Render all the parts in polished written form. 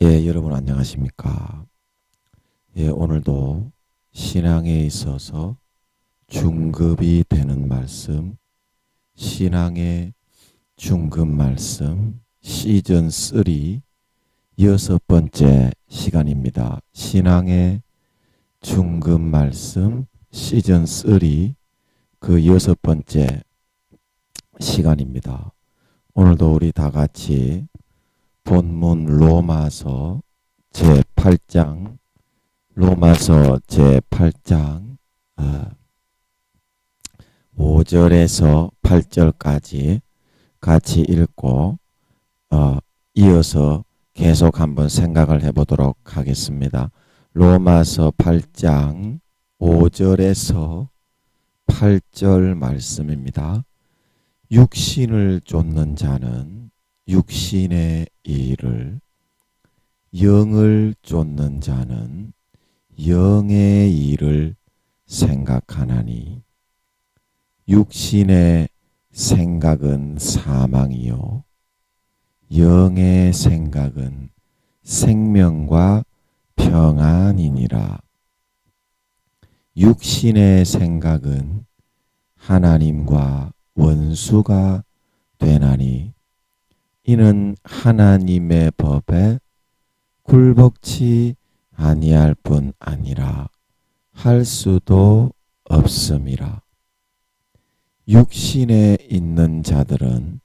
여러분 안녕하십니까? 오늘도 신앙에 있어서 중급이 되는 말씀, 신앙의 중급 말씀 시즌 3 여섯 번째 시간입니다. 신앙의 중급 말씀 시즌 3 그 여섯 번째 시간입니다. 오늘도 우리 다 같이 본문 로마서 제8장 로마서 제8장 5절에서 8절까지 같이 읽고 이어서 계속 한번 생각을 해보도록 하겠습니다. 로마서 8장 5절에서 8절 말씀입니다. 육신을 쫓는 자는 육신의 일을, 영을 쫓는 자는 영의 일을 생각하나니 육신의 생각은 사망이요 영의 생각은 생명과 평안이니라. 육신의 생각은 하나님과 원수가 되나니 이는 하나님의 법에 굴복치 아니할 뿐 아니라 할 수도 없음이라. 육신에 있는 자들은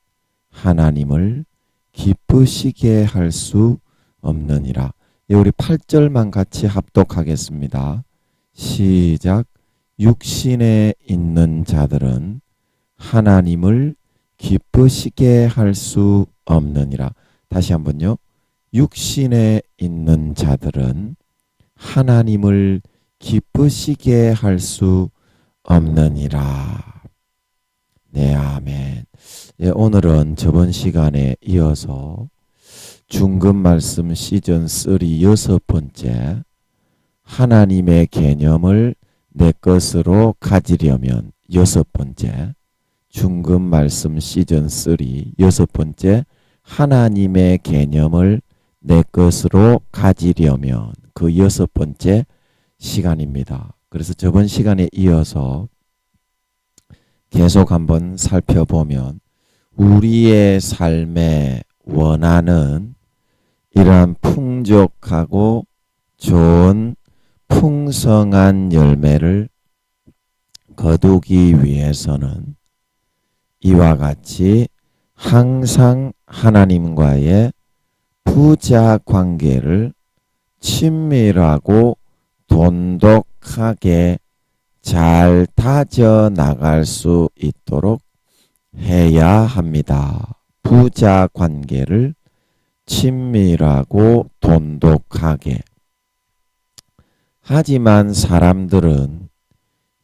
하나님을 기쁘시게 할 수 없느니라. 우리 8절만 같이 합독하겠습니다. 시작. 육신에 있는 자들은 하나님을 기쁘시게 할 수 없느니라. 다시 한번요. 육신에 있는 자들은 하나님을 기쁘시게 할 수 없느니라. 네, 아멘. 오늘은 저번 시간에 이어서 중급 말씀 시즌 3 여섯 번째 하나님의 개념을 내 것으로 가지려면 여섯 번째 중급 말씀 시즌 3 여섯 번째 하나님의 개념을 내 것으로 가지려면 그 여섯 번째 시간입니다. 그래서 저번 시간에 이어서 계속 한번 살펴보면 우리의 삶에 원하는 이러한 풍족하고 좋은 풍성한 열매를 거두기 위해서는 이와 같이 항상 하나님과의 부자 관계를 친밀하고 돈독하게 잘 다져 나갈 수 있도록 해야 합니다. 부자 관계를 친밀하고 돈독하게. 하지만 사람들은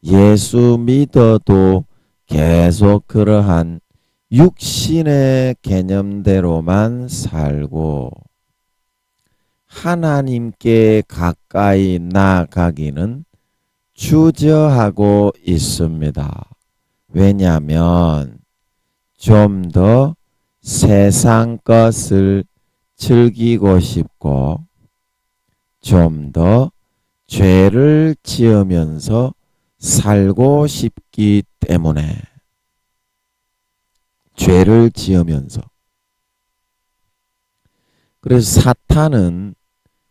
예수 믿어도 계속 그러한 육신의 개념대로만 살고 하나님께 가까이 나아가기는 주저하고 있습니다. 왜냐하면 좀 더 세상 것을 즐기고 싶고 좀 더 죄를 지으면서 살고 싶기 때문에 죄를 지으면서 그래서 사탄은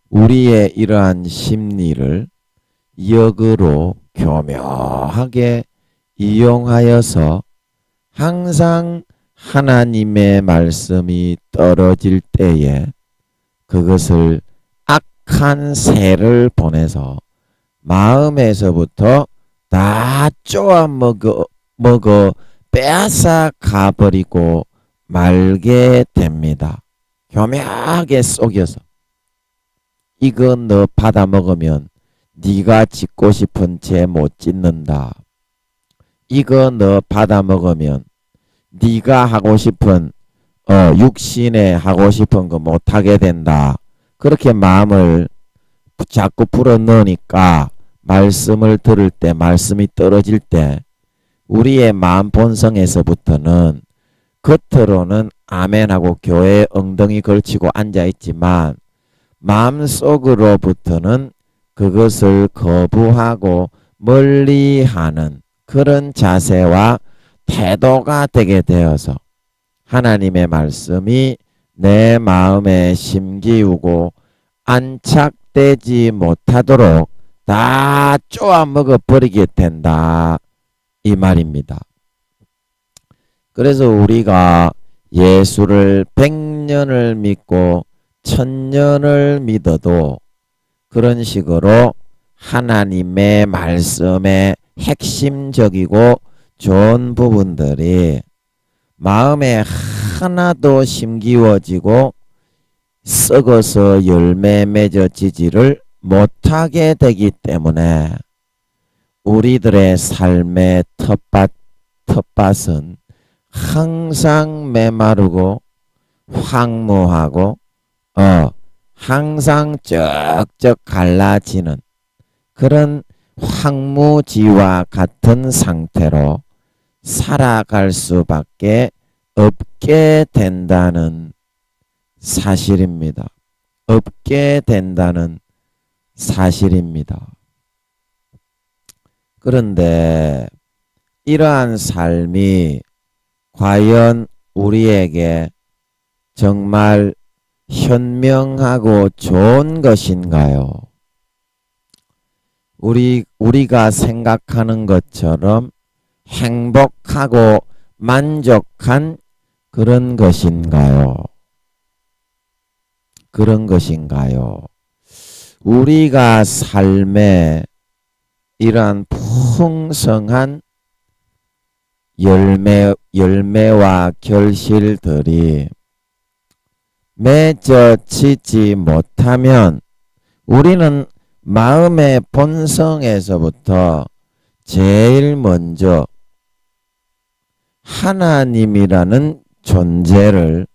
우리의 이러한 심리를 역으로 교묘하게 이용하여서 항상 하나님의 말씀이 떨어질 때에 그것을 악한 새를 보내서 마음에서부터 다 쪼아 먹어 빼앗아 가버리고 말게 됩니다. 교묘하게 속여서 이거 너 받아 먹으면 네가 짓고 싶은 죄 못 짓는다. 이거 너 받아 먹으면 네가 하고 싶은 육신에 하고 싶은 거 못하게 된다. 그렇게 마음을 자꾸 불어넣으니까 말씀을 들을 때 말씀이 떨어질 때 우리의 마음 본성에서부터는 겉으로는 아멘하고 교회에 엉덩이 걸치고 앉아있지만 마음속으로부터는 그것을 거부하고 멀리하는 그런 자세와 태도가 되게 되어서 하나님의 말씀이 내 마음에 심기우고 안착되지 못하도록 다 쪼아 먹어버리게 된다 이 말입니다. 그래서 우리가 예수를 100년을 믿고 1000년을 믿어도 그런 식으로 하나님의 말씀의 핵심적이고 좋은 부분들이 마음에 하나도 심기워지고 썩어서 열매 맺어지지를 못하게 되기 때문에 우리들의 삶의 텃밭은 항상 메마르고 황무하고 항상 쩍쩍 갈라지는 그런 황무지와 같은 상태로 살아갈 수밖에 없게 된다는 사실입니다. 없게 된다는 사실입니다. 그런데 이러한 삶이 과연 우리에게 정말 현명하고 좋은 것인가요? 우리가 생각하는 것처럼 행복하고 만족한 그런 것인가요? 그런 것인가요? 우리가 삶에 이러한 풍성한 열매와 결실들이 맺어지지 못하면 우리는 마음의 본성에서부터 제일 먼저 하나님이라는 존재를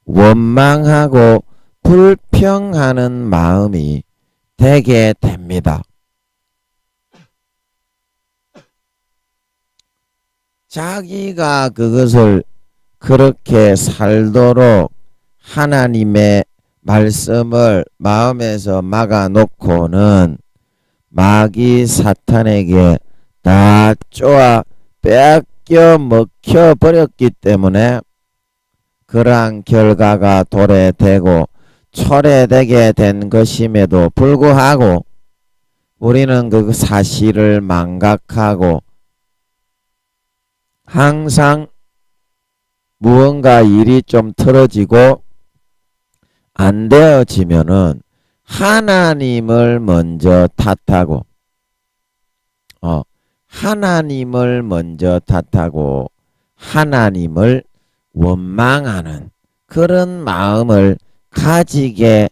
원망하고 불평하는 마음이 되게 됩니다. 자기가 그것을 그렇게 살도록 하나님의 말씀을 마음에서 막아놓고는 마귀 사탄에게 다 쪼아 빼앗겨 먹혀버렸기 때문에 그러한 결과가 도래되고 초래되게 된 것임에도 불구하고 우리는 그 사실을 망각하고 항상 무언가 일이 좀 틀어지고 안 되어지면은 하나님을 먼저 탓하고 하나님을 먼저 탓하고 하나님을 원망하는 그런 마음을 가지게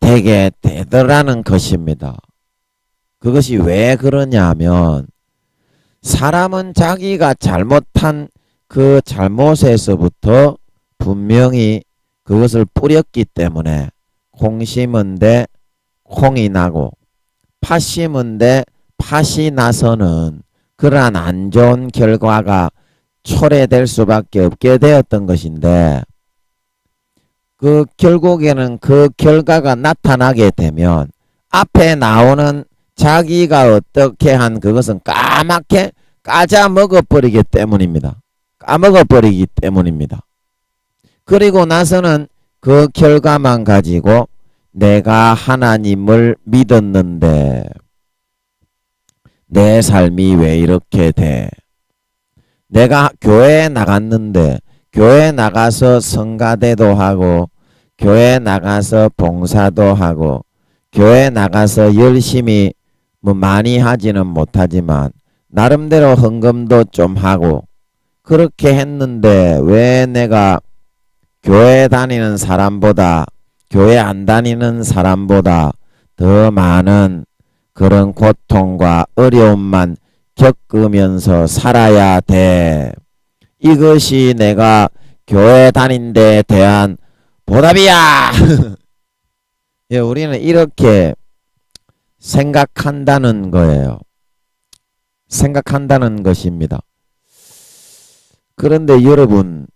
되게 되더라는 것입니다. 그것이 왜 그러냐면 사람은 자기가 잘못한 그 잘못에서부터 분명히 그것을 뿌렸기 때문에 콩 심은데 콩이 나고 팥 심은데 팥이 나서는 그러한 안 좋은 결과가 초래될 수밖에 없게 되었던 것인데 그 결국에는 그 결과가 나타나게 되면 앞에 나오는 자기가 어떻게 한 그것은 까맣게 까자먹어버리기 때문입니다. 까먹어버리기 때문입니다. 그리고 나서는 그 결과만 가지고 내가 하나님을 믿었는데 내 삶이 왜 이렇게 돼? 내가 교회에 나갔는데 교회 나가서 성가대도 하고 교회 나가서 봉사도 하고 교회 나가서 열심히 뭐 많이 하지는 못하지만 나름대로 헌금도 좀 하고 그렇게 했는데 왜 내가 교회 다니는 사람보다 교회 안 다니는 사람보다 더 많은 그런 고통과 어려움만 겪으면서 살아야 돼. 이것이 내가 교회 다닌 데 대한 보답이야. 예, 우리는 이렇게 생각한다는 거예요. 생각한다는 것입니다. 그런데 여러분,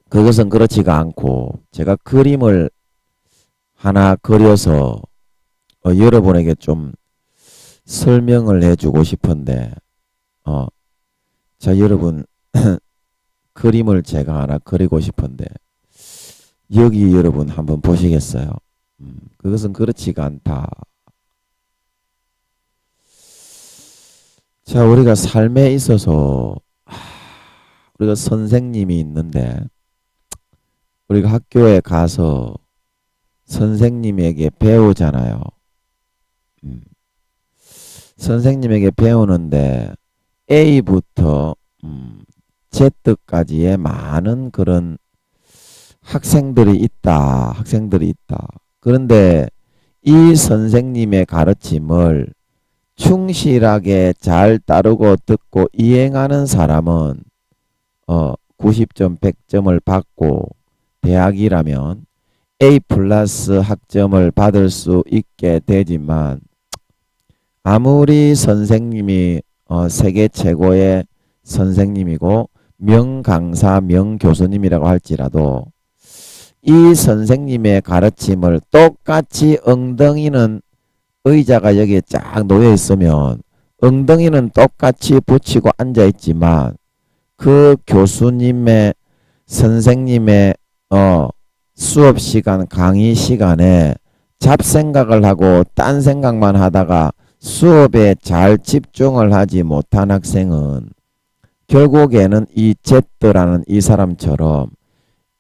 그것은 그렇지가 않고 제가 그림을 하나 그려서 여러분에게 좀 설명을 해주고 싶은데 자 여러분 그림을 제가 하나 그리고 싶은데 여기 여러분 한번 보시겠어요? 그것은 그렇지가 않다. 자 우리가 삶에 있어서 우리가 선생님이 있는데 우리가 학교에 가서 선생님에게 배우잖아요. 선생님에게 배우는데 A부터 Z까지의 많은 그런 학생들이 있다. 그런데 이 선생님의 가르침을 충실하게 잘 따르고 듣고 이행하는 사람은 90점, 100점을 받고 대학이라면 A 플러스 학점을 받을 수 있게 되지만 아무리 선생님이 세계 최고의 선생님이고 명강사, 명교수님이라고 할지라도 이 선생님의 가르침을 똑같이 엉덩이는 의자가 여기에 쫙 놓여 있으면 엉덩이는 똑같이 붙이고 앉아 있지만 그 교수님의 선생님의 수업 시간 강의 시간에 잡생각을 하고 딴 생각만 하다가 수업에 잘 집중을 하지 못한 학생은 결국에는 이 Z라는 이 사람처럼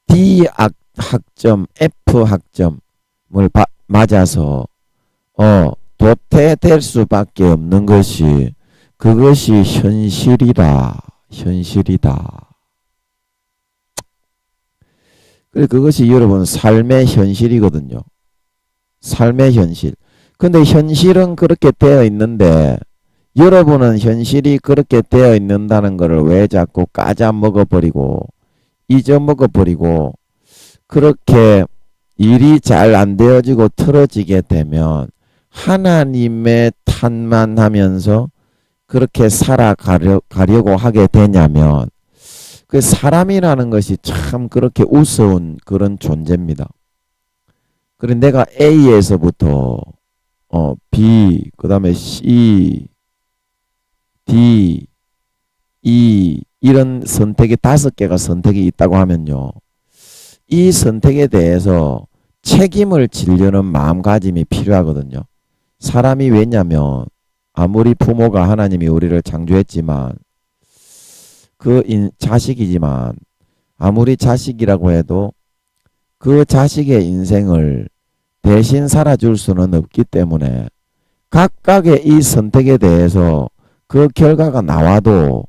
D 학점, F 학점을 맞아서 도태될 수밖에 없는 것이 그것이 현실이다. 그래 그것이 여러분 삶의 현실이거든요. 삶의 현실. 근데 현실은 그렇게 되어 있는데 여러분은 현실이 그렇게 되어 있는다는 것을 왜 자꾸 까자 먹어버리고 잊어먹어버리고 그렇게 일이 잘 안 되어지고 틀어지게 되면 하나님의 탓만 하면서 그렇게 살아가려고 하게 되냐면 그 사람이라는 것이 참 그렇게 우스운 그런 존재입니다. 그래 내가 A에서부터 B, 그 다음에 C, D, E 이런 선택이 5개가 선택이 있다고 하면요. 이 선택에 대해서 책임을 지려는 마음가짐이 필요하거든요. 사람이 왜냐면 아무리 부모가 하나님이 우리를 창조했지만 그 자식이지만 아무리 자식이라고 해도 그 자식의 인생을 대신 살아줄 수는 없기 때문에 각각의 이 선택에 대해서 그 결과가 나와도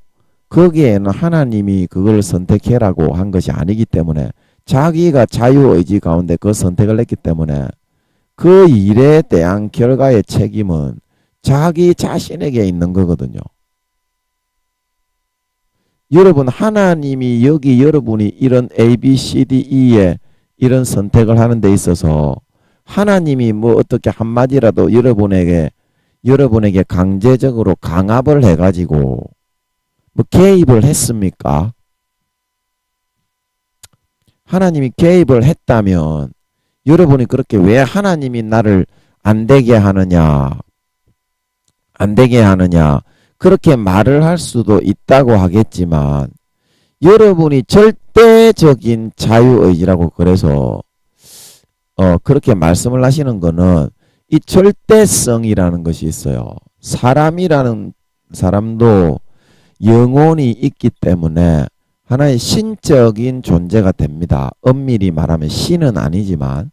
거기에는 하나님이 그걸 선택해라고 한 것이 아니기 때문에 자기가 자유의지 가운데 그 선택을 했기 때문에 그 일에 대한 결과의 책임은 자기 자신에게 있는 거거든요. 여러분 하나님이 여기 여러분이 이런 A, B, C, D, E에 이런 선택을 하는 데 있어서 하나님이 뭐 어떻게 한마디라도 여러분에게 강제적으로 강압을 해가지고 뭐 개입을 했습니까? 하나님이 개입을 했다면 여러분이 그렇게 왜 하나님이 나를 안 되게 하느냐 그렇게 말을 할 수도 있다고 하겠지만 여러분이 절대적인 자유의지라고 그래서 그렇게 말씀을 하시는 거는 이 절대성이라는 것이 있어요. 사람이라는 사람도 영혼이 있기 때문에 하나의 신적인 존재가 됩니다. 엄밀히 말하면 신은 아니지만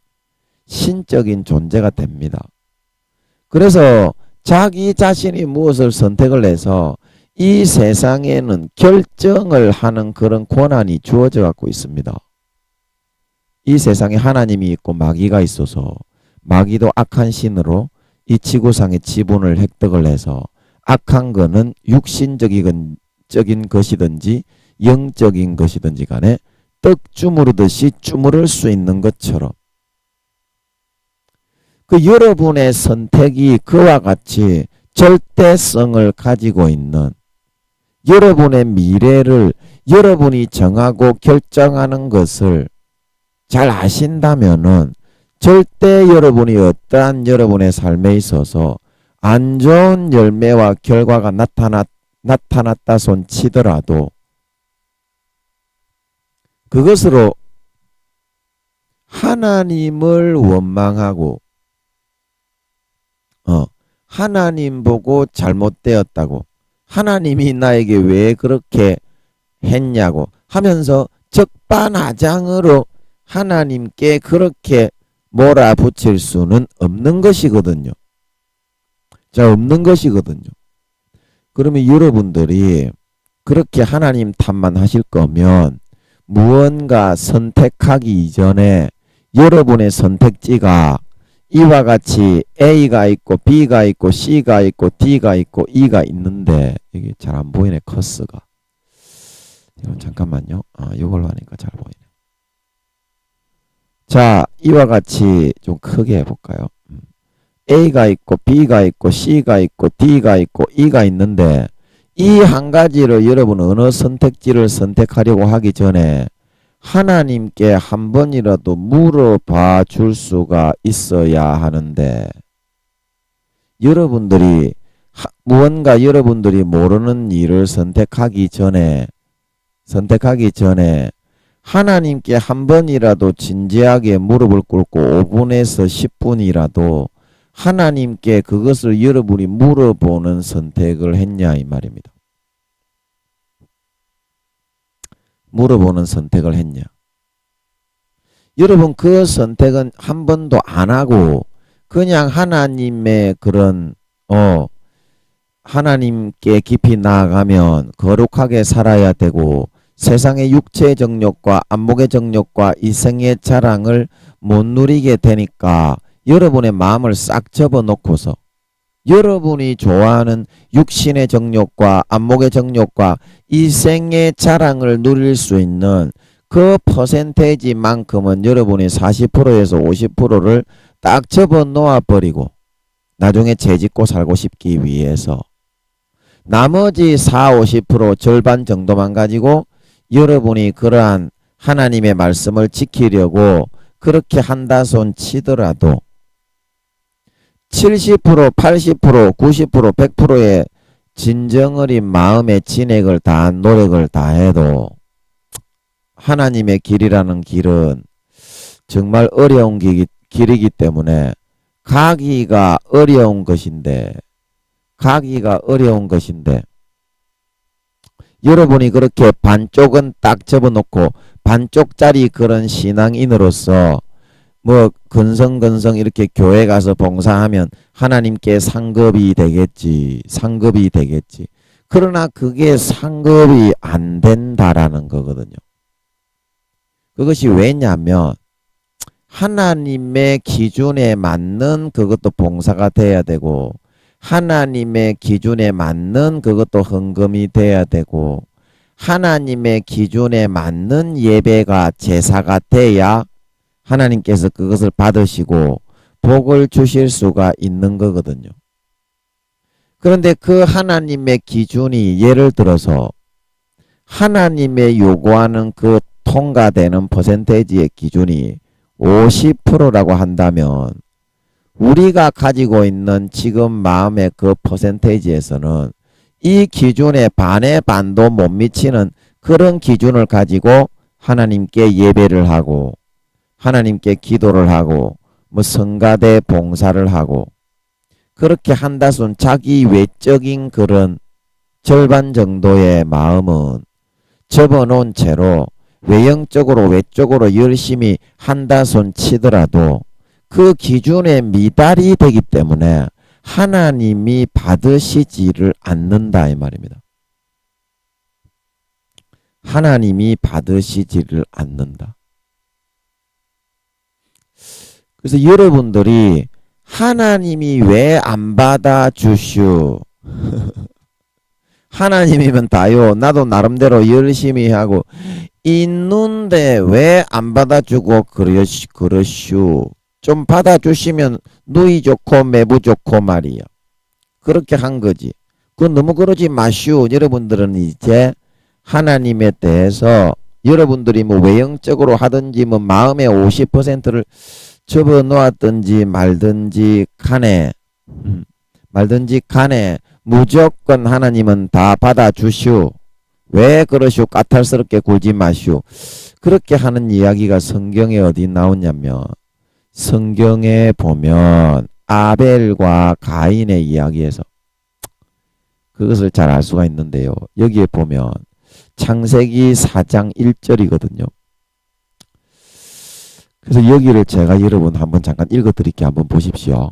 신적인 존재가 됩니다. 그래서 자기 자신이 무엇을 선택을 해서 이 세상에는 결정을 하는 그런 권한이 주어져 갖고 있습니다. 이 세상에 하나님이 있고 마귀가 있어서 마귀도 악한 신으로 이 지구상의 지분을 획득을 해서 악한 거는 육신적인 것이든지 영적인 것이든지 간에 떡 주무르듯이 주무를 수 있는 것처럼 그 여러분의 선택이 그와 같이 절대성을 가지고 있는 여러분의 미래를 여러분이 정하고 결정하는 것을 잘 아신다면은 절대 여러분이 어떠한 여러분의 삶에 있어서 안 좋은 열매와 결과가 나타났다 손 치더라도 그것으로 하나님을 원망하고 하나님 보고 잘못되었다고, 하나님이 나에게 왜 그렇게 했냐고 하면서 적반하장으로 하나님께 그렇게 몰아붙일 수는 없는 것이거든요. 자, 없는 것이거든요. 그러면 여러분들이 그렇게 하나님 탓만 하실 거면 무언가 선택하기 이전에 여러분의 선택지가 이와 같이 A가 있고 B가 있고 C가 있고 D가 있고 E가 있는데, 이게 잘 안 보이네, 커스가. 잠깐만요. 이걸로 하니까 잘 보이네. 자, 이와 같이 좀 크게 해볼까요? A가 있고 B가 있고 C가 있고 D가 있고 E가 있는데, 이 한 가지를 여러분 어느 선택지를 선택하려고 하기 전에 하나님께 한 번이라도 물어봐 줄 수가 있어야 하는데, 여러분들이 무언가 여러분들이 모르는 일을 선택하기 전에 하나님께 한 번이라도 진지하게 무릎을 꿇고 5분에서 10분이라도 하나님께 그것을 여러분이 물어보는 선택을 했냐 이 말입니다. 물어보는 선택을 했냐. 여러분 그 선택은 한 번도 안 하고 그냥 하나님의 그런 하나님께 깊이 나아가면 거룩하게 살아야 되고 세상의 육체의 정욕과 안목의 정욕과 이생의 자랑을 못 누리게 되니까 여러분의 마음을 싹 접어놓고서 여러분이 좋아하는 육신의 정욕과 안목의 정욕과 이생의 자랑을 누릴 수 있는 그 퍼센테이지만큼은 여러분이 40%에서 50%를 딱 접어놓아 버리고 나중에 재짓고 살고 싶기 위해서 나머지 40~50% 절반 정도만 가지고 여러분이 그러한 하나님의 말씀을 지키려고 그렇게 한다 손 치더라도 70%, 80%, 90%, 100%의 진정어린 마음의 진액을 다한 노력을 다해도 하나님의 길이라는 길은 정말 어려운 길이기 때문에 가기가 어려운 것인데 여러분이 그렇게 반쪽은 딱 접어놓고 반쪽짜리 그런 신앙인으로서 뭐 근성근성 이렇게 교회 가서 봉사하면 하나님께 상급이 되겠지. 그러나 그게 상급이 안 된다라는 거거든요. 그것이 왜냐하면 하나님의 기준에 맞는 그것도 봉사가 돼야 되고 하나님의 기준에 맞는 그것도 헌금이 돼야 되고 하나님의 기준에 맞는 예배가 제사가 돼야 하나님께서 그것을 받으시고 복을 주실 수가 있는 거거든요. 그런데 그 하나님의 기준이 예를 들어서 하나님의 요구하는 그 통과되는 퍼센테이지의 기준이 50%라고 한다면 우리가 가지고 있는 지금 마음의 그 퍼센테이지에서는 이 기준에 반의 반도 못 미치는 그런 기준을 가지고 하나님께 예배를 하고 하나님께 기도를 하고 뭐 성가대 봉사를 하고 그렇게 한다순 자기 외적인 그런 절반 정도의 마음은 접어놓은 채로 외형적으로 외적으로 열심히 한다손 치더라도 그 기준에 미달이 되기 때문에 하나님이 받으시지를 않는다 이 말입니다. 하나님이 받으시지를 않는다. 그래서 여러분들이 하나님이 왜 안 받아주슈? 하나님이면 다요. 나도 나름대로 열심히 하고 있는데 왜 안 받아주고 그러슈? 좀 받아주시면 누이 좋고 매부 좋고 말이야. 그렇게 한 거지. 그건 너무 그러지 마슈. 여러분들은 이제 하나님에 대해서 여러분들이 뭐 외형적으로 하든지 뭐 마음의 50%를 접어 놓았든지 말든지 간에 무조건 하나님은 다 받아주시오. 왜 그러시오? 까탈스럽게 굴지 마시오. 그렇게 하는 이야기가 성경에 어디 나오냐면 성경에 보면 아벨과 가인의 이야기에서 그것을 잘 알 수가 있는데요. 여기에 보면 창세기 4장 1절이거든요. 그래서 여기를 제가 여러분 한번 잠깐 읽어드릴게요. 한번 보십시오.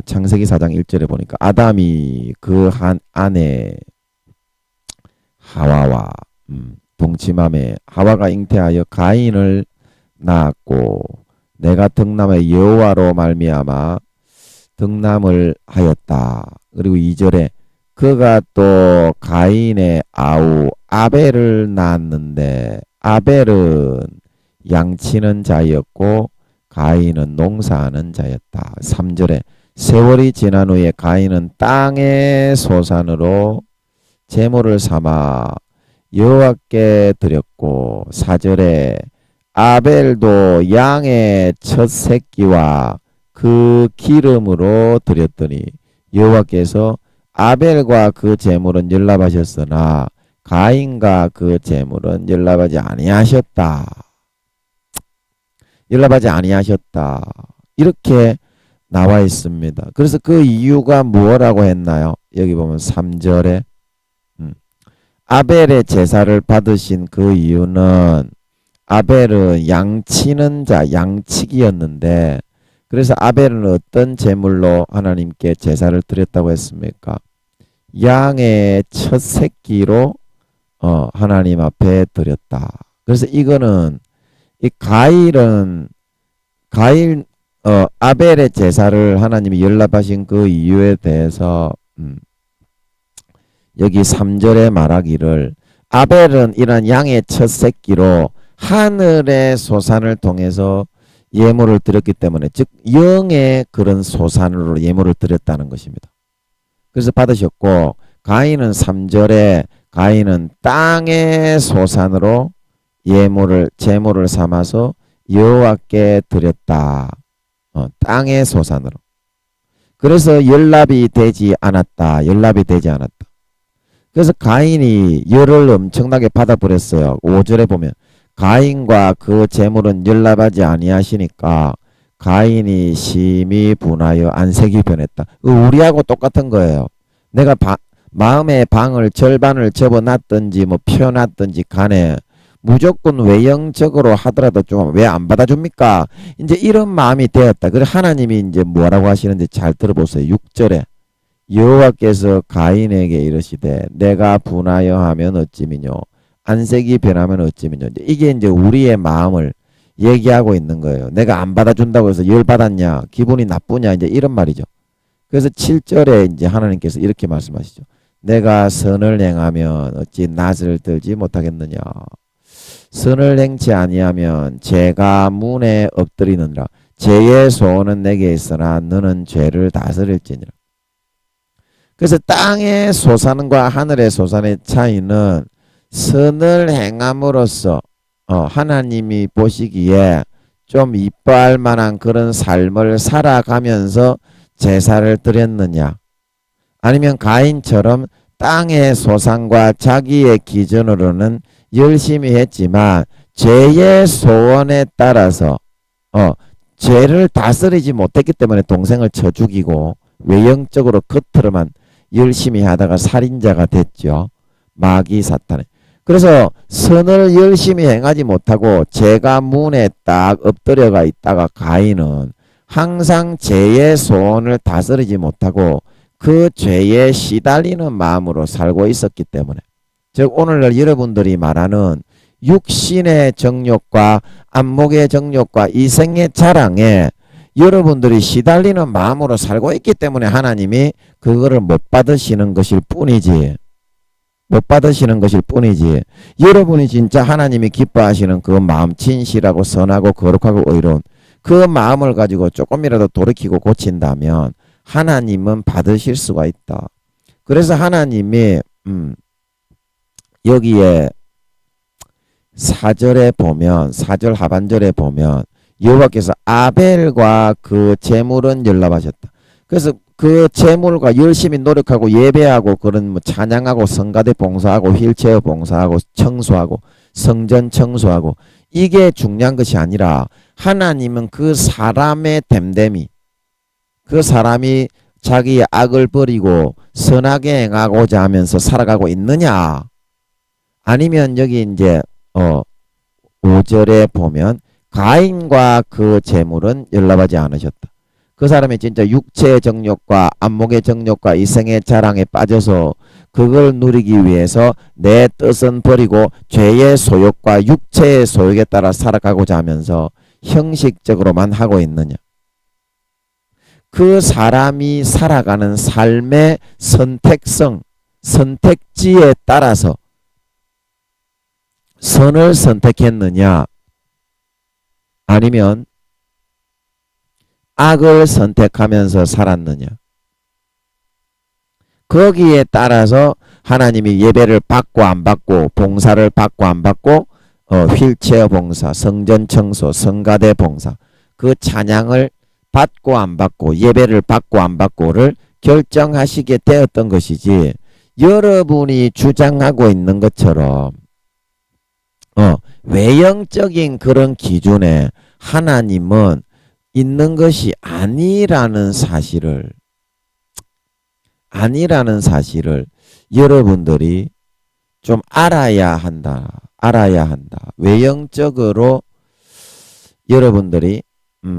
창세기 4장 1절에 보니까 아담이 그 한 아내 하와와 동침함에 하와가 잉태하여 가인을 낳았고 내가 덕남의 여호와로 말미암아 덕남을 하였다. 그리고 2절에 그가 또 가인의 아우 아벨을 낳았는데 아벨은 양치는 자였고 가인은 농사하는 자였다. 3절에 세월이 지난 후에 가인은 땅의 소산으로 제물을 삼아 여호와께 드렸고 4절에 아벨도 양의 첫 새끼와 그 기름으로 드렸더니 여호와께서 아벨과 그 제물은 연락하셨으나 가인과 그 제물은 연락하지 아니하셨다. 이렇게 나와 있습니다. 그래서 그 이유가 뭐라고 했나요? 여기 보면 3절에 아벨의 제사를 받으신 그 이유는 아벨은 양치는 자, 양치기였는데 그래서 아벨은 어떤 제물로 하나님께 제사를 드렸다고 했습니까? 양의 첫 새끼로 하나님 앞에 드렸다. 그래서 이거는 이 아벨의 제사를 하나님이 연락하신 그 이유에 대해서 여기 3절에 말하기를 아벨은 이런 양의 첫 새끼로 하늘의 소산을 통해서 예물을 드렸기 때문에 즉 영의 그런 소산으로 예물을 드렸다는 것입니다. 그래서 받으셨고 가인은 3절에 가인은 땅의 소산으로 제물을 삼아서 여호와께 드렸다. 땅의 소산으로. 그래서 연락이 되지 않았다. 그래서 가인이 열을 엄청나게 받아버렸어요. 5절에 보면 가인과 그 제물은 연락하지 아니하시니까 가인이 심히 분하여 안색이 변했다. 우리하고 똑같은 거예요. 내가 마음의 방을 절반을 접어놨든지 펴놨든지 간에 무조건 외형적으로 하더라도 좀 왜 안 받아줍니까? 이제 이런 마음이 되었다. 그래 하나님이 이제 뭐라고 하시는지 잘 들어보세요. 6절에 여호와께서 가인에게 이르시되 내가 분하여 하면 어찌미뇨 안색이 변하면 어찌미뇨. 이게 이제 우리의 마음을 얘기하고 있는 거예요. 내가 안 받아준다고 해서 열 받았냐 기분이 나쁘냐 이제 이런 말이죠. 그래서 7절에 이제 하나님께서 이렇게 말씀하시죠. 내가 선을 행하면 어찌 낯을 들지 못하겠느냐. 선을 행치 아니하면 죄가 문에 엎드리느니라. 죄의 소원은 내게 있으나 너는 죄를 다스릴지니라. 그래서 땅의 소산과 하늘의 소산의 차이는 선을 행함으로써 하나님이 보시기에 좀 이뻐할 만한 그런 삶을 살아가면서 제사를 드렸느냐 아니면 가인처럼 땅의 소산과 자기의 기준으로는 열심히 했지만 죄의 소원에 따라서 죄를 다스리지 못했기 때문에 동생을 쳐 죽이고 외형적으로 겉으로만 열심히 하다가 살인자가 됐죠. 마귀 사탄에. 그래서 선을 열심히 행하지 못하고 죄가 문에 딱 엎드려가 있다가 가인은 항상 죄의 소원을 다스리지 못하고 그 죄에 시달리는 마음으로 살고 있었기 때문에 즉 오늘날 여러분들이 말하는 육신의 정욕과 안목의 정욕과 이생의 자랑에 여러분들이 시달리는 마음으로 살고 있기 때문에 하나님이 그거를 못 받으시는 것일 뿐이지. 여러분이 진짜 하나님이 기뻐하시는 그 마음 진실하고 선하고 거룩하고 의로운 그 마음을 가지고 조금이라도 돌이키고 고친다면 하나님은 받으실 수가 있다. 그래서 하나님이 여기에 4절에 보면 4절 하반절에 보면 여호와께서 아벨과 그 제물은 연락하셨다. 그래서 그 제물과 열심히 노력하고 예배하고 그런 뭐 찬양하고 성가대 봉사하고 휠체어 봉사하고 청소하고 성전 청소하고 이게 중요한 것이 아니라 하나님은 그 사람의 됨됨이 그 사람이 자기의 악을 버리고 선하게 행하고자 하면서 살아가고 있느냐 아니면 여기 이제 5절에 보면 가인과 그 제물은 연락하지 않으셨다. 그 사람이 진짜 육체의 정욕과 안목의 정욕과 이생의 자랑에 빠져서 그걸 누리기 위해서 내 뜻은 버리고 죄의 소욕과 육체의 소욕에 따라 살아가고자 하면서 형식적으로만 하고 있느냐. 그 사람이 살아가는 삶의 선택성, 선택지에 따라서 선을 선택했느냐 아니면 악을 선택하면서 살았느냐. 거기에 따라서 하나님이 예배를 받고 안 받고 봉사를 받고 안 받고 휠체어 봉사, 성전 청소, 성가대 봉사 그 찬양을 받고 안 받고 예배를 받고 안 받고를 결정하시게 되었던 것이지 여러분이 주장하고 있는 것처럼 외형적인 그런 기준에 하나님은 있는 것이 아니라는 사실을 여러분들이 좀 알아야 한다. 외형적으로 여러분들이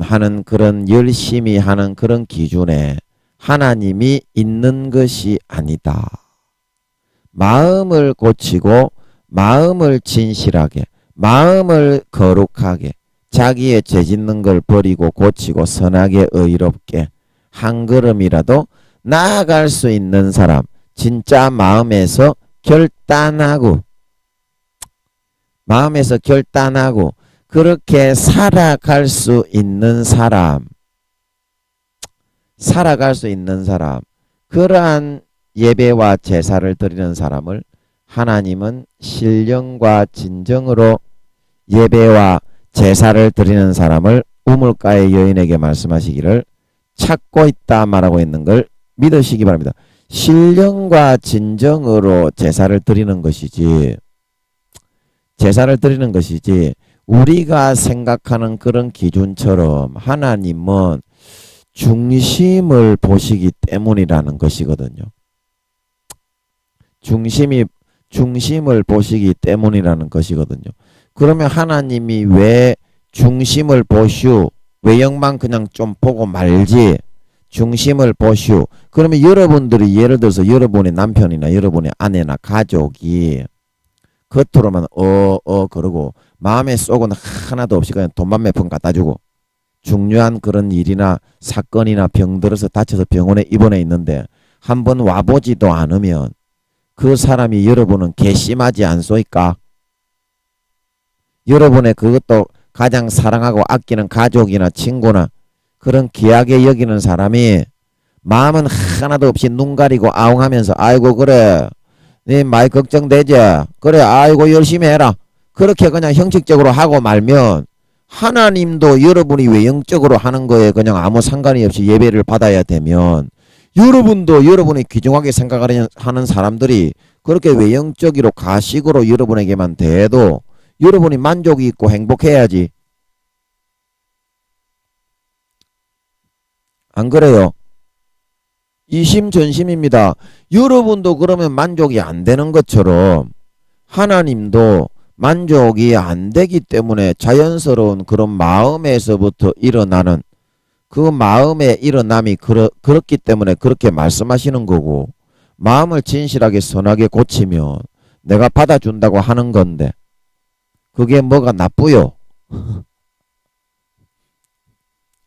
하는 그런 열심히 하는 그런 기준에 하나님이 있는 것이 아니다. 마음을 고치고 마음을 진실하게 마음을 거룩하게 자기의 죄 짓는 걸 버리고 고치고 선하게 의롭게 한 걸음이라도 나아갈 수 있는 사람 진짜 마음에서 결단하고 그렇게 살아갈 수 있는 사람 그러한 예배와 제사를 드리는 사람을 하나님은 신령과 진정으로 예배와 제사를 드리는 사람을 우물가의 여인에게 말씀하시기를 찾고 있다 말하고 있는 걸 믿으시기 바랍니다. 신령과 진정으로 제사를 드리는 것이지 우리가 생각하는 그런 기준처럼 하나님은 중심을 보시기 때문이라는 것이거든요. 중심을 보시기 때문이라는 것이거든요. 그러면 하나님이 왜 중심을 보시오? 외형만 그냥 좀 보고 말지. 중심을 보시오. 그러면 여러분들이 예를 들어서 여러분의 남편이나 여러분의 아내나 가족이 겉으로만 그러고 마음에 쏙은 하나도 없이 그냥 돈만 몇 푼 갖다 주고 중요한 그런 일이나 사건이나 병 들어서 다쳐서 병원에 입원해 있는데 한번 와보지도 않으면 그 사람이 여러분은 괘씸하지 않소이까? 여러분의 그것도 가장 사랑하고 아끼는 가족이나 친구나 그런 귀하게 여기는 사람이 마음은 하나도 없이 눈 가리고 아웅하면서 아이고 그래 네 많이 걱정되지 그래 아이고 열심히 해라 그렇게 그냥 형식적으로 하고 말면 하나님도 여러분이 외형적으로 하는 거에 그냥 아무 상관이 없이 예배를 받아야 되면 여러분도 여러분이 귀중하게 생각하는 사람들이 그렇게 외형적으로 가식으로 여러분에게만 대해도 여러분이 만족이 있고 행복해야지. 안 그래요? 이심전심입니다. 여러분도 그러면 만족이 안 되는 것처럼 하나님도 만족이 안 되기 때문에 자연스러운 그런 마음에서부터 일어나는 그 마음의 일어남이 그렇기 때문에 그렇게 말씀하시는 거고 마음을 진실하게 선하게 고치면 내가 받아준다고 하는 건데 그게 뭐가 나쁘요?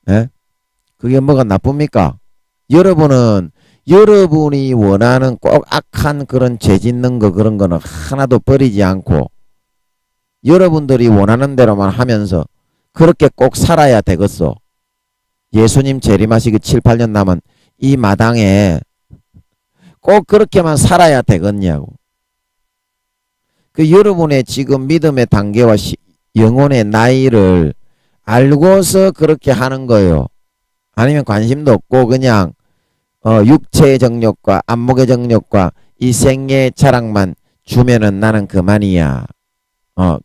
예? 그게 뭐가 나쁩니까? 여러분이 원하는 꼭 악한 그런 죄 짓는 거 그런 거는 하나도 버리지 않고 여러분들이 원하는 대로만 하면서 그렇게 꼭 살아야 되겠어. 예수님 재림하시기 7, 8년 남은 이 마당에 꼭 그렇게만 살아야 되겠냐고. 그 여러분의 지금 믿음의 단계와 영혼의 나이를 알고서 그렇게 하는 거예요. 아니면 관심도 없고 그냥 육체의 정욕과 안목의 정욕과 이 생애의 자랑만 주면은 나는 그만이야.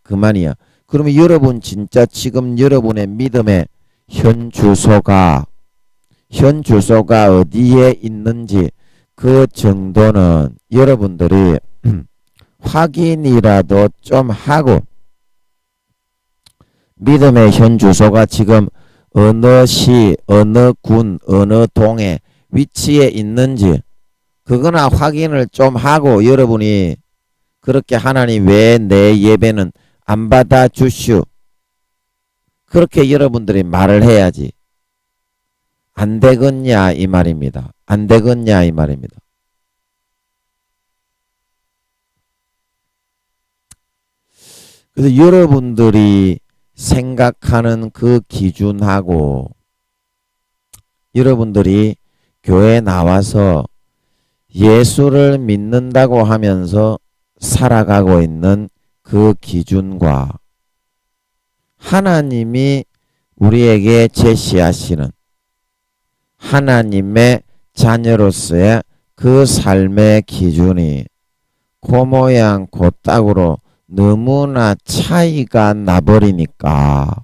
그만이야. 그러면 여러분 진짜 지금 여러분의 믿음의 현 주소가 어디에 있는지 그 정도는 여러분들이 확인이라도 좀 하고, 믿음의 현 주소가 지금 어느 시, 어느 군, 어느 동에 위치에 있는지 그거나 확인을 좀 하고, 여러분이 그렇게 하나님 왜 내 예배는 안 받아 주슈, 그렇게 여러분들이 말을 해야지. 안 되겠냐 이 말입니다. 안 되겠냐 이 말입니다. 그래서 여러분들이 생각하는 그 기준하고 여러분들이 교회에 나와서 예수를 믿는다고 하면서 살아가고 있는 그 기준과 하나님이 우리에게 제시하시는 하나님의 자녀로서의 그 삶의 기준이 그 모양 그 딱으로 너무나 차이가 나버리니까